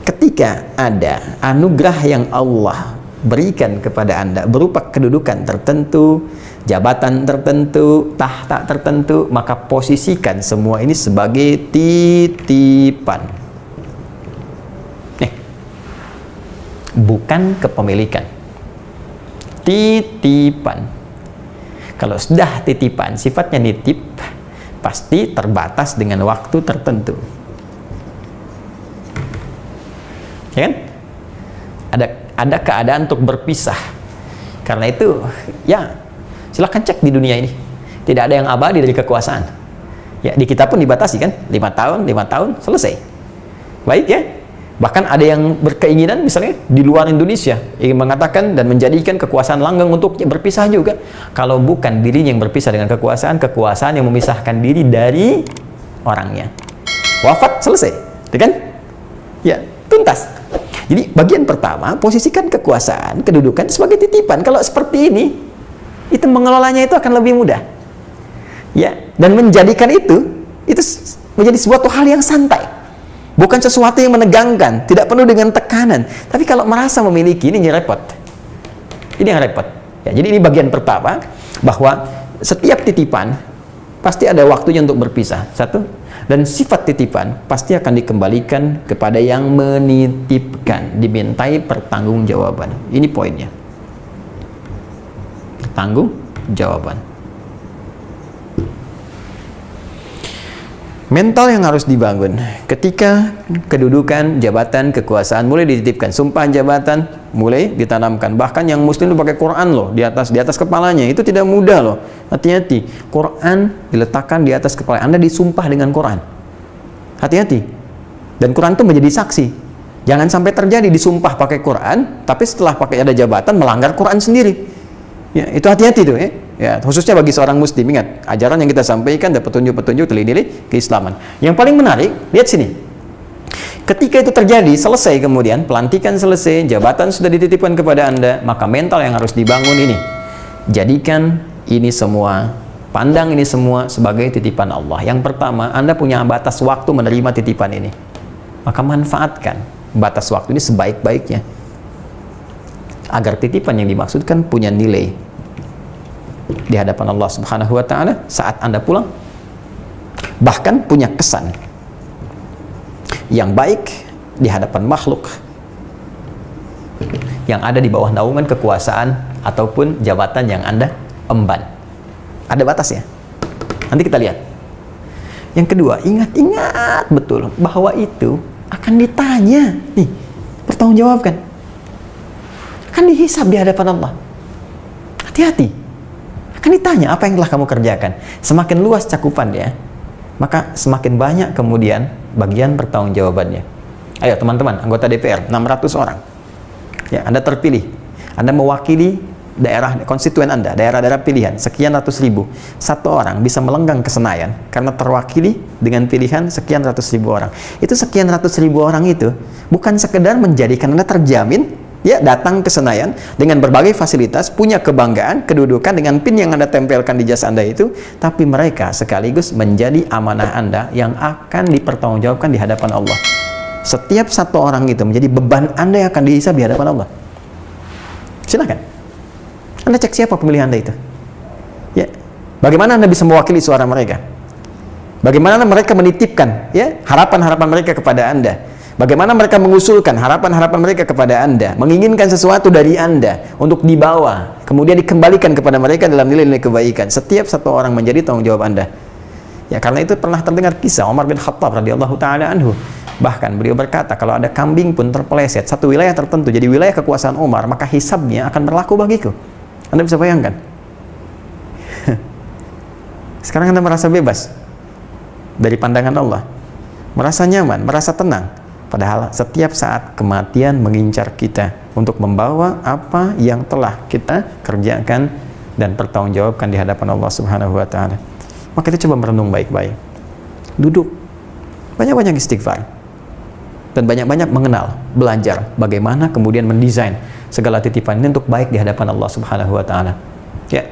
ketika ada anugerah yang Allah berikan kepada Anda berupa kedudukan tertentu, jabatan tertentu, tahta tertentu, maka posisikan semua ini sebagai titipan. Bukan kepemilikan. Titipan. Kalau sudah titipan, sifatnya nitip, pasti terbatas dengan waktu tertentu. Ya kan? Ada keadaan untuk berpisah. Karena itu, ya silahkan cek di dunia ini. Tidak ada yang abadi dari kekuasaan. Ya, di kita pun dibatasi kan, 5 tahun, selesai. Baik ya. Bahkan ada yang berkeinginan misalnya di luar Indonesia ingin mengatakan dan menjadikan kekuasaan langgeng untuk berpisah juga. Kalau bukan dirinya yang berpisah dengan kekuasaan, kekuasaan yang memisahkan diri dari orangnya. Wafat, selesai. Ya kan? Ya, tuntas. Jadi bagian pertama, posisikan kekuasaan, kedudukan sebagai titipan. Kalau seperti ini, itu mengelolanya itu akan lebih mudah. Ya, dan menjadikan itu menjadi suatu hal yang santai. Bukan sesuatu yang menegangkan, tidak penuh dengan tekanan. Tapi kalau merasa memiliki, ini yang repot. Ini yang repot. Ya, jadi ini bagian pertama, bahwa setiap titipan pasti ada waktunya untuk berpisah. Satu. Dan sifat titipan pasti akan dikembalikan kepada yang menitipkan, dimintai pertanggungjawaban. Ini poinnya. Pertanggungjawaban. Mental yang harus dibangun ketika kedudukan, jabatan, kekuasaan mulai dititipkan, sumpah jabatan mulai ditanamkan. Bahkan yang muslim itu pakai Quran loh di atas kepalanya. Itu tidak mudah loh. Hati-hati. Quran diletakkan di atas kepala Anda, disumpah dengan Quran. Hati-hati. Dan Quran itu menjadi saksi. Jangan sampai terjadi disumpah pakai Quran, tapi setelah pakai ada jabatan melanggar Quran sendiri. Ya, itu hati-hati tuh ya. Ya, khususnya bagi seorang muslim, ingat, ajaran yang kita sampaikan ada petunjuk-petunjuk nilai-nilai keislaman. Yang paling menarik, lihat sini. Ketika itu terjadi, selesai kemudian, pelantikan selesai, jabatan sudah dititipkan kepada Anda, maka mental yang harus dibangun ini. Jadikan ini semua, pandang ini semua sebagai titipan Allah. Yang pertama, Anda punya batas waktu menerima titipan ini. Maka manfaatkan batas waktu ini sebaik-baiknya. Agar titipan yang dimaksudkan punya nilai di hadapan Allah Subhanahu wa ta'ala saat Anda pulang, bahkan punya kesan yang baik di hadapan makhluk yang ada di bawah naungan kekuasaan ataupun jabatan yang Anda emban. Ada batasnya. Nanti kita lihat. Yang kedua, ingat betul bahwa itu akan ditanya, nih, pertanggungjawabkan, akan dihisab di hadapan Allah. Hati-hati. Akan ditanya apa yang telah kamu kerjakan. Semakin luas cakupannya, maka semakin banyak kemudian bagian pertanggungjawabannya. Ayo teman-teman, anggota DPR 600 orang. Ya, Anda terpilih. Anda mewakili daerah konstituen Anda, daerah-daerah pilihan sekian ratus ribu. Satu orang bisa melenggang ke Senayan karena terwakili dengan pilihan sekian ratus ribu orang. Itu sekian ratus ribu orang itu bukan sekedar menjadikan Anda terjamin Ya, datang ke Senayan dengan berbagai fasilitas, punya kebanggaan, kedudukan dengan PIN yang Anda tempelkan di jas Anda itu, tapi mereka sekaligus menjadi amanah Anda yang akan dipertanggungjawabkan di hadapan Allah. Setiap satu orang itu menjadi beban Anda yang akan dihisab di hadapan Allah. Silakan. Anda cek siapa pemilih Anda itu. Ya. Bagaimana Anda bisa mewakili suara mereka? Bagaimana mereka menitipkan ya harapan-harapan mereka kepada Anda? Bagaimana mereka mengusulkan harapan-harapan mereka kepada Anda, menginginkan sesuatu dari Anda untuk dibawa, kemudian dikembalikan kepada mereka dalam nilai-nilai kebaikan. Setiap satu orang menjadi tanggung jawab Anda. Ya, karena itu pernah terdengar kisah Umar bin Khattab radhiyallahu taala anhu. Bahkan beliau berkata, kalau ada kambing pun terpeleset satu wilayah tertentu jadi wilayah kekuasaan Umar, maka hisabnya akan berlaku bagiku. Anda bisa bayangkan? Sekarang Anda merasa bebas dari pandangan Allah, merasa nyaman, merasa tenang. Padahal setiap saat kematian mengincar kita untuk membawa apa yang telah kita kerjakan dan pertanggungjawabkan di hadapan Allah Subhanahu wa taala. Maka kita coba merenung baik-baik. Duduk, banyak-banyak istighfar. Dan banyak-banyak mengenal, belajar bagaimana kemudian mendesain segala titipan ini untuk baik di hadapan Allah Subhanahu wa taala. Ya.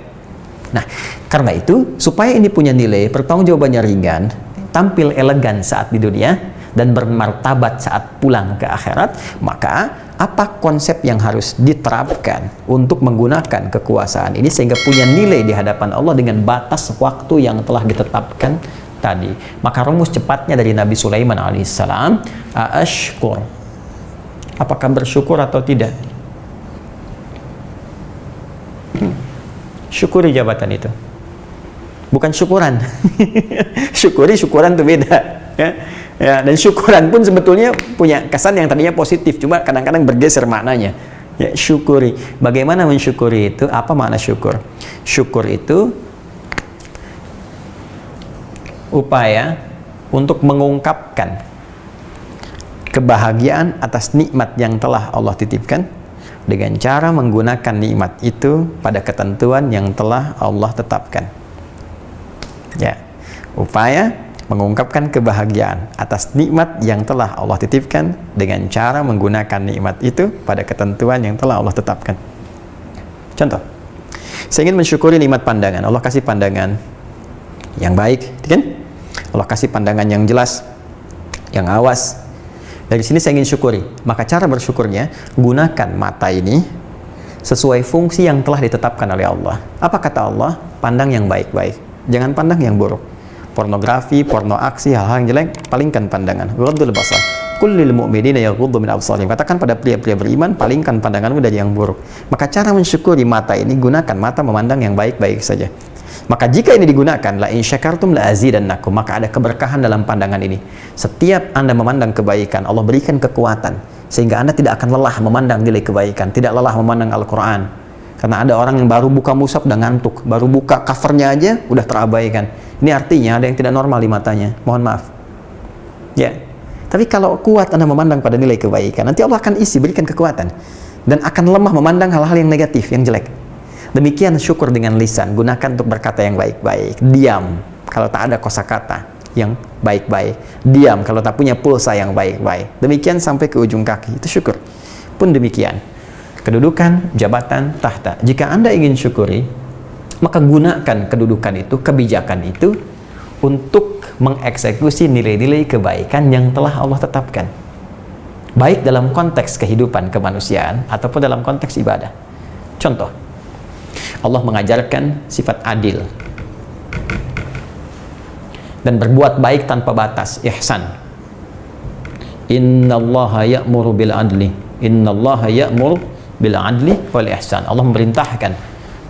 Nah, karena itu supaya ini punya nilai pertanggungjawabannya ringan, tampil elegan saat di dunia dan bermartabat saat pulang ke akhirat, maka apa konsep yang harus diterapkan untuk menggunakan kekuasaan ini sehingga punya nilai di hadapan Allah dengan batas waktu yang telah ditetapkan tadi? Maka rumus cepatnya dari Nabi Sulaiman alaihissalam, ashkur, apakah bersyukur atau tidak? Syukuri jabatan itu, bukan syukuran. Syukuran itu beda ya. Ya, dan syukuran pun sebetulnya punya kesan yang tadinya positif, cuma kadang-kadang bergeser maknanya. Ya, syukuri. Bagaimana mensyukuri itu? Apa makna syukur? Syukur itu upaya untuk mengungkapkan kebahagiaan atas nikmat yang telah Allah titipkan dengan cara menggunakan nikmat itu pada ketentuan yang telah Allah tetapkan. Ya, upaya mengungkapkan kebahagiaan atas nikmat yang telah Allah titipkan dengan cara menggunakan nikmat itu pada ketentuan yang telah Allah tetapkan. Contoh, saya ingin mensyukuri nikmat pandangan. Allah kasih pandangan yang baik, kan? Allah kasih pandangan yang jelas, yang awas. Dari sini saya ingin syukuri. Maka cara bersyukurnya, gunakan mata ini sesuai fungsi yang telah ditetapkan oleh Allah. Apa kata Allah? Pandang yang baik-baik, jangan pandang yang buruk. Pornografi, porno aksi, hal-hal yang jelek, palingkan pandangan. Ghaddul basar. Kullil mu'minina yaghuddu min absarihim. Katakan pada pria-pria beriman, palingkan pandanganmu dari yang buruk. Maka cara mensyukuri mata ini, gunakan mata memandang yang baik-baik saja. Maka jika ini digunakan, la in syakartum la azidannakum, maka ada keberkahan dalam pandangan ini. Setiap Anda memandang kebaikan, Allah berikan kekuatan sehingga Anda tidak akan lelah memandang nilai kebaikan, tidak lelah memandang Al-Qur'an. Karena ada orang yang baru buka mushaf udah ngantuk, baru buka covernya aja udah terabaikan. Ini artinya ada yang tidak normal di matanya. Mohon maaf. Ya. Tapi kalau kuat Anda memandang pada nilai kebaikan, nanti Allah akan isi, berikan kekuatan. Dan akan lemah memandang hal-hal yang negatif, yang jelek. Demikian syukur dengan lisan, gunakan untuk berkata yang baik-baik. Diam kalau tak ada kosakata yang baik-baik. Diam kalau tak punya pulsa yang baik-baik. Demikian sampai ke ujung kaki, itu syukur. Pun demikian. Kedudukan, jabatan, tahta. Jika Anda ingin syukuri, maka gunakan kedudukan itu, kebijakan itu untuk mengeksekusi nilai-nilai kebaikan yang telah Allah tetapkan. Baik dalam konteks kehidupan kemanusiaan ataupun dalam konteks ibadah. Contoh, Allah mengajarkan sifat adil dan berbuat baik tanpa batas, ihsan. Innallaha ya'muru bil adli. Innallaha ya'muru bil adli wal ihsan. Allah memerintahkan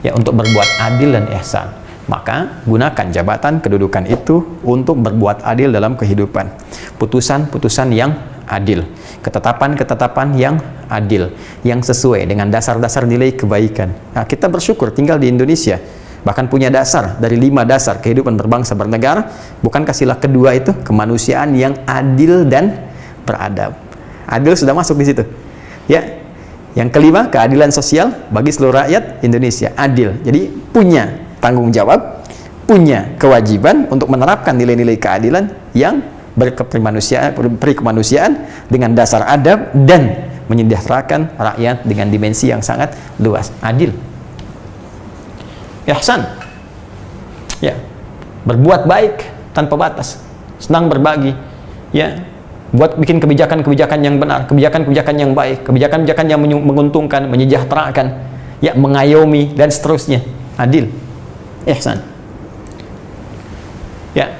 ya untuk berbuat adil dan ihsan. Maka gunakan jabatan kedudukan itu untuk berbuat adil dalam kehidupan. Putusan-putusan yang adil, ketetapan-ketetapan yang adil, yang sesuai dengan dasar-dasar nilai kebaikan. Nah, kita bersyukur tinggal di Indonesia, bahkan punya dasar dari 5 dasar kehidupan berbangsa bernegara. Bukankah sila kedua itu kemanusiaan yang adil dan beradab? Adil sudah masuk di situ. Ya. Yang kelima, keadilan sosial bagi seluruh rakyat Indonesia. Adil. Jadi punya tanggung jawab, punya kewajiban untuk menerapkan nilai-nilai keadilan yang berkemanusiaan dengan dasar adab dan menyejahterakan rakyat dengan dimensi yang sangat luas. Adil. Ihsan. Ya. Berbuat baik tanpa batas. Senang berbagi. Ya. Buat bikin kebijakan-kebijakan yang benar, kebijakan-kebijakan yang baik, kebijakan-kebijakan yang menguntungkan, menyejahterakan, ya, mengayomi dan seterusnya. Adil. Ihsan. Ya.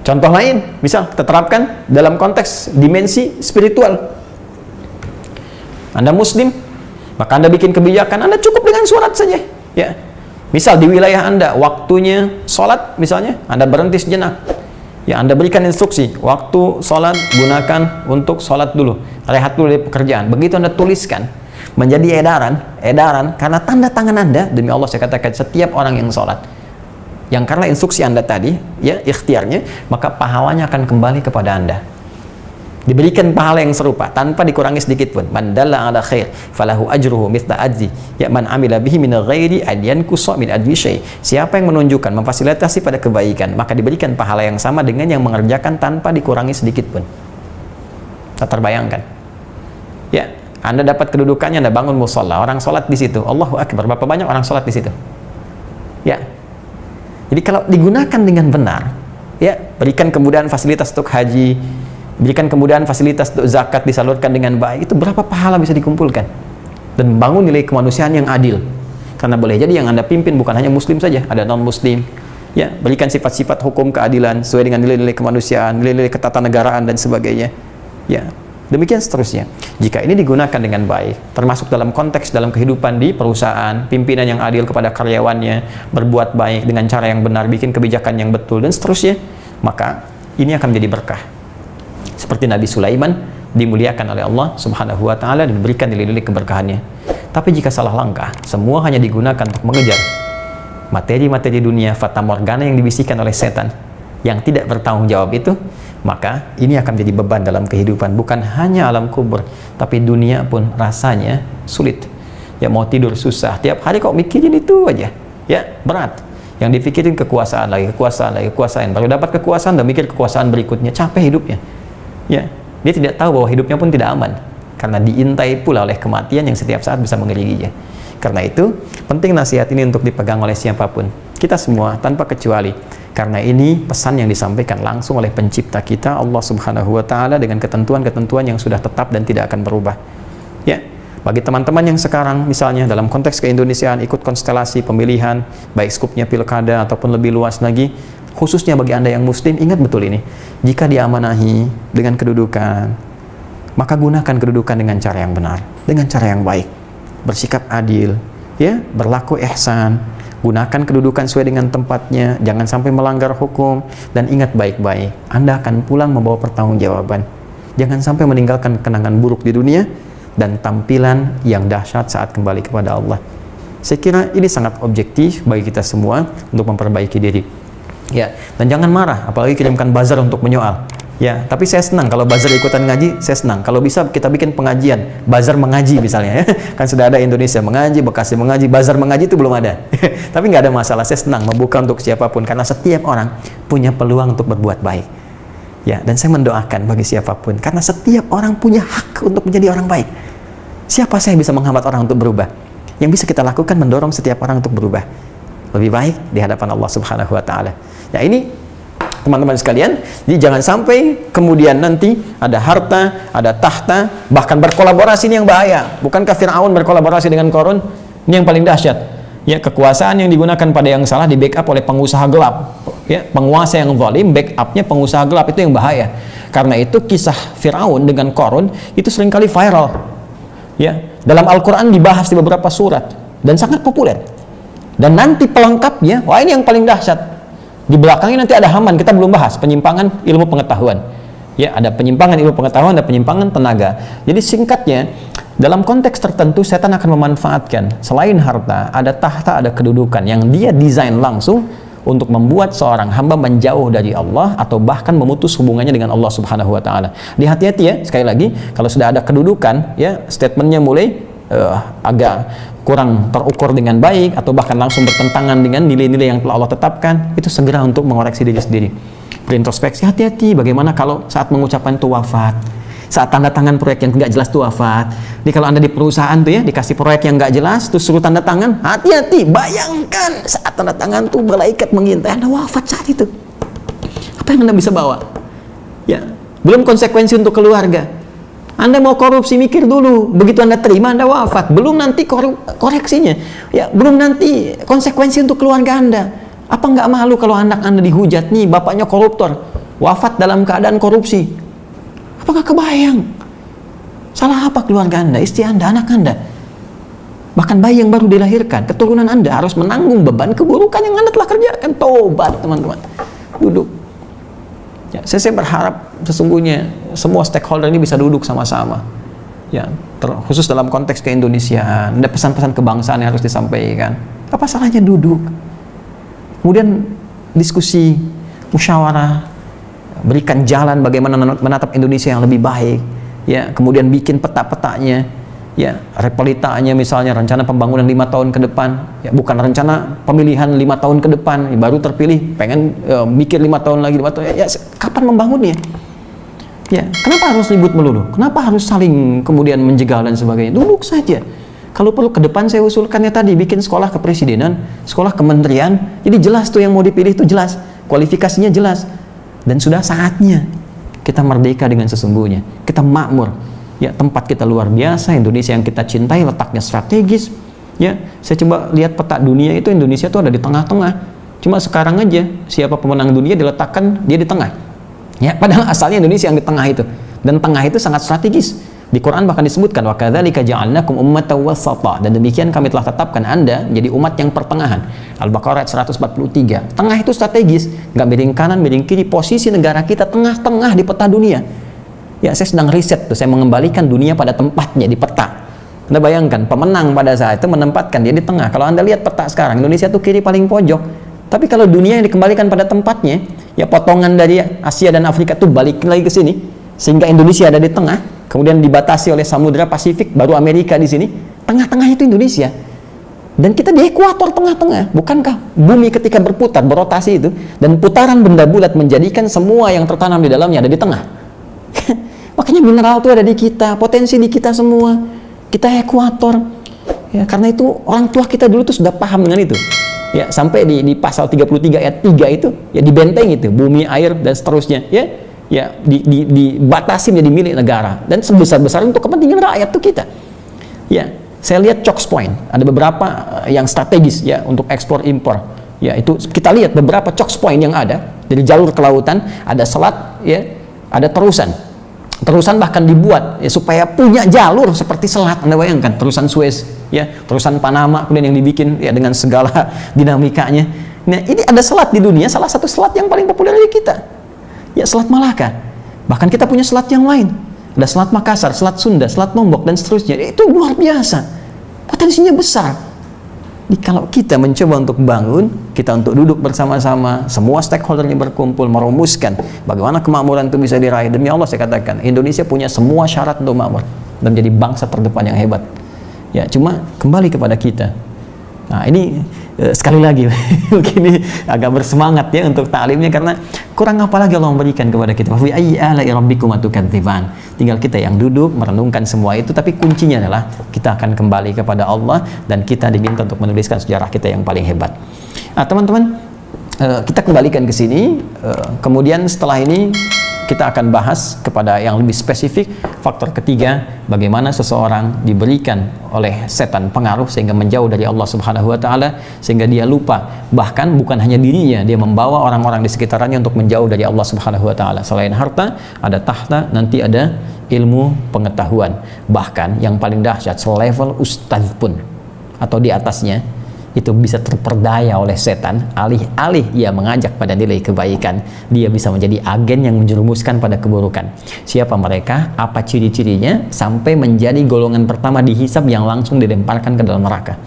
Contoh lain, misal kita terapkan dalam konteks dimensi spiritual. Anda Muslim, maka Anda bikin kebijakan, Anda cukup dengan sholat saja. Ya. Misal di wilayah Anda, waktunya sholat misalnya, Anda berhenti sejenak. Ya, Anda berikan instruksi, waktu sholat gunakan untuk sholat dulu, rehat dulu dari pekerjaan. Begitu Anda tuliskan, menjadi edaran, karena tanda tangan Anda, demi Allah saya katakan, setiap orang yang sholat, yang karena instruksi Anda tadi, ya, ikhtiarnya, maka pahalanya akan kembali kepada Anda. Diberikan pahala yang serupa tanpa dikurangi sedikit pun. Man dalla ala khair falahu ajruhu mithla ajri ya man amila bihi min ghairi an yanqusa min ajri syai. Siapa yang menunjukkan, memfasilitasi pada kebaikan, maka diberikan pahala yang sama dengan yang mengerjakan tanpa dikurangi sedikit pun. Tak terbayangkan. Ya, Anda dapat kedudukannya, Anda bangun musholla, orang sholat di situ. Allahu akbar, berapa banyak orang sholat di situ? Ya. Jadi kalau digunakan dengan benar, ya, berikan kemudahan fasilitas untuk haji, berikan kemudahan fasilitas untuk zakat disalurkan dengan baik, itu berapa pahala bisa dikumpulkan, dan membangun nilai kemanusiaan yang adil. Karena boleh jadi yang Anda pimpin bukan hanya Muslim saja, ada non Muslim. Ya, berikan sifat-sifat hukum keadilan sesuai dengan nilai-nilai kemanusiaan, nilai-nilai ketatanegaraan dan sebagainya. Ya, demikian seterusnya. Jika ini digunakan dengan baik, termasuk dalam konteks dalam kehidupan di perusahaan, pimpinan yang adil kepada karyawannya, berbuat baik dengan cara yang benar, bikin kebijakan yang betul dan seterusnya, maka ini akan menjadi berkah. Seperti Nabi Sulaiman dimuliakan oleh Allah Subhanahu wa taala dan diberikan nilai-nilai keberkahannya. Tapi jika salah langkah, semua hanya digunakan untuk mengejar materi-materi dunia, fata morgana yang dibisikkan oleh setan yang tidak bertanggung jawab itu, maka ini akan menjadi beban dalam kehidupan, bukan hanya alam kubur, tapi dunia pun rasanya sulit. Ya, mau tidur susah, tiap hari kok mikirin itu aja. Ya, berat. Yang dipikirin kekuasaan lagi, kekuasaan. Baru dapat kekuasaan, dan mikir kekuasaan berikutnya, capek hidupnya. Ya, dia tidak tahu bahwa hidupnya pun tidak aman karena diintai pula oleh kematian yang setiap saat bisa mengelilinginya. Karena itu penting nasihat ini untuk dipegang oleh siapapun, kita semua tanpa kecuali, karena ini pesan yang disampaikan langsung oleh pencipta kita Allah Subhanahu wa taala dengan ketentuan-ketentuan yang sudah tetap dan tidak akan berubah. Ya, bagi teman-teman yang sekarang misalnya dalam konteks keindonesiaan ikut konstelasi pemilihan, baik skupnya pilkada ataupun lebih luas lagi, khususnya bagi Anda yang Muslim, ingat betul ini. Jika diamanahi dengan kedudukan, maka gunakan kedudukan dengan cara yang benar, dengan cara yang baik, bersikap adil, ya, berlaku ihsan, gunakan kedudukan sesuai dengan tempatnya, jangan sampai melanggar hukum, dan ingat baik-baik, Anda akan pulang membawa pertanggungjawaban. Jangan sampai meninggalkan kenangan buruk di dunia dan tampilan yang dahsyat saat kembali kepada Allah. Saya kira ini sangat objektif bagi kita semua untuk memperbaiki diri. Ya, dan jangan marah, apalagi kirimkan buzzer untuk menyoal. Ya, tapi saya senang kalau buzzer ikutan ngaji, saya senang. Kalau bisa kita bikin pengajian, buzzer mengaji misalnya, ya. Kan sudah ada Indonesia mengaji, Bekasi mengaji, buzzer mengaji itu belum ada. Tapi nggak ada masalah, saya senang membuka untuk siapapun, karena setiap orang punya peluang untuk berbuat baik. Ya, dan saya mendoakan bagi siapapun, karena setiap orang punya hak untuk menjadi orang baik. Siapa saya bisa menghambat orang untuk berubah? Yang bisa kita lakukan mendorong setiap orang untuk berubah lebih baik di hadapan Allah Subhanahu wa taala. Ya, ini teman-teman sekalian, jadi jangan sampai kemudian nanti ada harta, ada tahta, bahkan berkolaborasi, ini yang bahaya. Bukankah Fir'aun berkolaborasi dengan Qarun? Ini yang paling dahsyat. Ya, kekuasaan yang digunakan pada yang salah di backup oleh pengusaha gelap. Ya, penguasa yang zalim backupnya pengusaha gelap, itu yang bahaya. Karena itu kisah Fir'aun dengan Qarun itu seringkali viral. Ya, dalam Al-Qur'an dibahas di beberapa surat dan sangat populer. Dan nanti pelengkapnya, wah ini yang paling dahsyat. Di belakangnya nanti ada Haman, kita belum bahas penyimpangan ilmu pengetahuan. Ya, ada penyimpangan ilmu pengetahuan, ada penyimpangan tenaga. Jadi singkatnya, dalam konteks tertentu setan akan memanfaatkan selain harta, ada tahta, ada kedudukan yang dia desain langsung untuk membuat seorang hamba menjauh dari Allah atau bahkan memutus hubungannya dengan Allah Subhanahu wa taala. Hati-hati ya, sekali lagi, kalau sudah ada kedudukan, ya, statementnya mulai agak kurang terukur dengan baik atau bahkan langsung bertentangan dengan nilai-nilai yang telah Allah tetapkan, itu segera untuk mengoreksi diri sendiri, berintrospeksi. Hati-hati bagaimana kalau saat mengucapkan itu wafat, saat tanda tangan proyek yang nggak jelas tuh wafat. Jadi kalau Anda di perusahaan tuh ya dikasih proyek yang nggak jelas, terus suruh tanda tangan, hati-hati, bayangkan saat tanda tangan tuh malaikat mengintai Anda wafat saat itu. Apa yang Anda bisa bawa? Ya, belum konsekuensi untuk keluarga. Anda mau korupsi, mikir dulu. Begitu Anda terima, Anda wafat. Belum nanti koreksinya. Ya, belum nanti konsekuensi untuk keluarga Anda. Apa nggak malu kalau anak Anda dihujat, nih bapaknya koruptor, wafat dalam keadaan korupsi? Apa nggak kebayang? Salah apa keluarga Anda, istri Anda, anak Anda? Bahkan bayi yang baru dilahirkan, keturunan Anda harus menanggung beban keburukan yang Anda telah kerjakan. Tobat, teman-teman. Duduk. Ya, saya berharap sesungguhnya semua stakeholder ini bisa duduk sama-sama. Ya, khusus dalam konteks keindonesiaan, ada pesan-pesan kebangsaan yang harus disampaikan. Apa salahnya duduk? Kemudian diskusi, musyawarah, berikan jalan bagaimana menatap Indonesia yang lebih baik. Ya, kemudian bikin peta-petanya, ya, realitanya misalnya rencana pembangunan 5 tahun ke depan, ya, bukan rencana pemilihan 5 tahun ke depan, baru terpilih, pengen mikir 5 tahun lagi, 5 tahun, ya, kapan membangunnya? Ya, kenapa harus ribut melulu? Kenapa harus saling kemudian menjegal dan sebagainya? Duduk saja. Kalau perlu ke depan saya usulkannya tadi, bikin sekolah kepresidenan, sekolah kementerian, jadi jelas tuh yang mau dipilih itu jelas, kualifikasinya jelas, dan sudah saatnya kita merdeka dengan sesungguhnya, kita makmur. Ya, tempat kita luar biasa, Indonesia yang kita cintai, letaknya strategis. Ya, saya coba lihat peta dunia itu, Indonesia itu ada di tengah-tengah. Cuma sekarang aja siapa pemenang dunia diletakkan dia di tengah. Ya, padahal asalnya Indonesia yang di tengah itu. Dan tengah itu sangat strategis. Di Quran bahkan disebutkan wa kadzalika ja'alnakum ummatan wasata, dan demikian kami telah tetapkan Anda jadi umat yang pertengahan. Al-Baqarah ayat 143. Tengah itu strategis, nggak miring kanan, miring kiri. Posisi negara kita tengah-tengah di peta dunia. Ya, saya sedang riset tuh, saya mengembalikan dunia pada tempatnya di peta. Anda bayangkan, pemenang pada saat itu menempatkan dia di tengah. Kalau Anda lihat peta sekarang, Indonesia tuh kiri paling pojok. Tapi kalau dunia yang dikembalikan pada tempatnya, ya potongan dari Asia dan Afrika tuh balik lagi ke sini, sehingga Indonesia ada di tengah. Kemudian dibatasi oleh Samudra Pasifik, baru Amerika di sini. Tengah-tengah itu Indonesia. Dan kita di ekuator tengah-tengah. Bukankah bumi ketika berputar, berotasi itu, dan putaran benda bulat menjadikan semua yang tertanam di dalamnya ada di tengah. Makanya mineral itu ada di kita, potensi di kita semua. Kita ekuator. Ya, karena itu orang tua kita dulu tuh sudah paham dengan itu. Ya, sampai di pasal 33 ayat 3 itu, ya dibenteng itu, bumi, air, dan seterusnya. Ya, dibatasi menjadi milik negara, dan sebesar-besar untuk kepentingan rakyat tuh kita. Ya, saya lihat choke point, ada beberapa yang strategis ya untuk ekspor impor. Ya, itu kita lihat beberapa choke point yang ada dari jalur kelautan, ada selat, ya, ada terusan. Terusan bahkan dibuat ya supaya punya jalur seperti selat. Anda bayangkan terusan Suez, ya, terusan Panama kemudian yang dibikin ya dengan segala dinamikanya. Nah, ini ada selat di dunia, salah satu selat yang paling populer di kita. Ya, Selat Malaka. Bahkan kita punya selat yang lain. Ada Selat Makassar, Selat Sunda, Selat Lombok, dan seterusnya. Itu luar biasa. Potensinya besar. Jadi kalau kita mencoba untuk bangun, kita untuk duduk bersama-sama, semua stakeholdernya berkumpul, merumuskan bagaimana kemakmuran itu bisa diraih. Demi Allah saya katakan, Indonesia punya semua syarat untuk makmur dan menjadi bangsa terdepan yang hebat. Ya, cuma kembali kepada kita. Nah, ini sekali lagi begini agak bersemangat ya untuk taklimnya, karena kurang apa lagi Allah memberikan kepada kita. Wa ayyi ala'i rabbikum tukadziban. Tinggal kita yang duduk merenungkan semua itu, tapi kuncinya adalah kita akan kembali kepada Allah dan kita diminta untuk menuliskan sejarah kita yang paling hebat. Nah, teman-teman, kita kembalikan ke sini. Kemudian setelah ini kita akan bahas kepada yang lebih spesifik. Faktor ketiga, bagaimana seseorang diberikan oleh setan pengaruh sehingga menjauh dari Allah Subhanahu wa taala, sehingga dia lupa, bahkan bukan hanya dirinya, dia membawa orang-orang di sekitarnya untuk menjauh dari Allah Subhanahu wa taala. Selain harta, ada tahta, nanti ada ilmu pengetahuan. Bahkan yang paling dahsyat, selevel ustadz pun atau di atasnya itu bisa terperdaya oleh setan. Alih-alih ia mengajak pada nilai kebaikan, dia bisa menjadi agen yang menjerumuskan pada keburukan. Siapa mereka? Apa ciri-cirinya? Sampai menjadi golongan pertama dihisab yang langsung dilemparkan ke dalam neraka.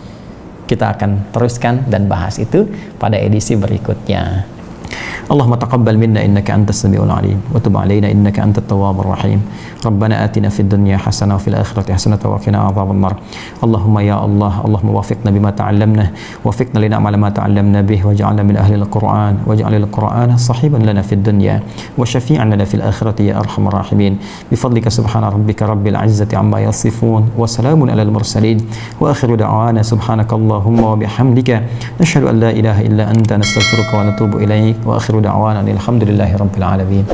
Kita akan teruskan dan bahas itu pada edisi berikutnya. اللهم تقبل منا إنك أنت السميع العليم وتب علينا إنك أنت التواب الرحيم ربنا آتنا في الدنيا حسنة وفي الآخرة حسنة وقنا عذاب النار اللهم يا الله اللهم وفقنا بما تعلمنا وفقنا لنعمل ما تعلمنا به واجعلنا من أهل القرآن واجعل القرآن صحيبا لنا في الدنيا وشفيعا لنا في الآخرة يا أرحم الراحمين بفضلك سبحان ربك رب العزة عما يصفون وسلام على المرسلين وآخر دعوانا سبحانك اللهم وبحمدك نشهد أن لا إله إلا أنت نستغفرك ونتوب إليك وآخر da'wana alhamdulillahi rabbil alamin.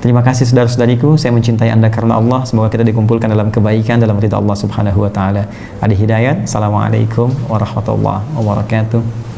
Terima kasih saudara-saudariku, saya mencintai Anda karena Allah. Semoga kita dikumpulkan dalam kebaikan, dalam ridha Allah Subhanahu wa taala. Adi Hidayat. Assalamualaikum warahmatullahi wabarakatuh.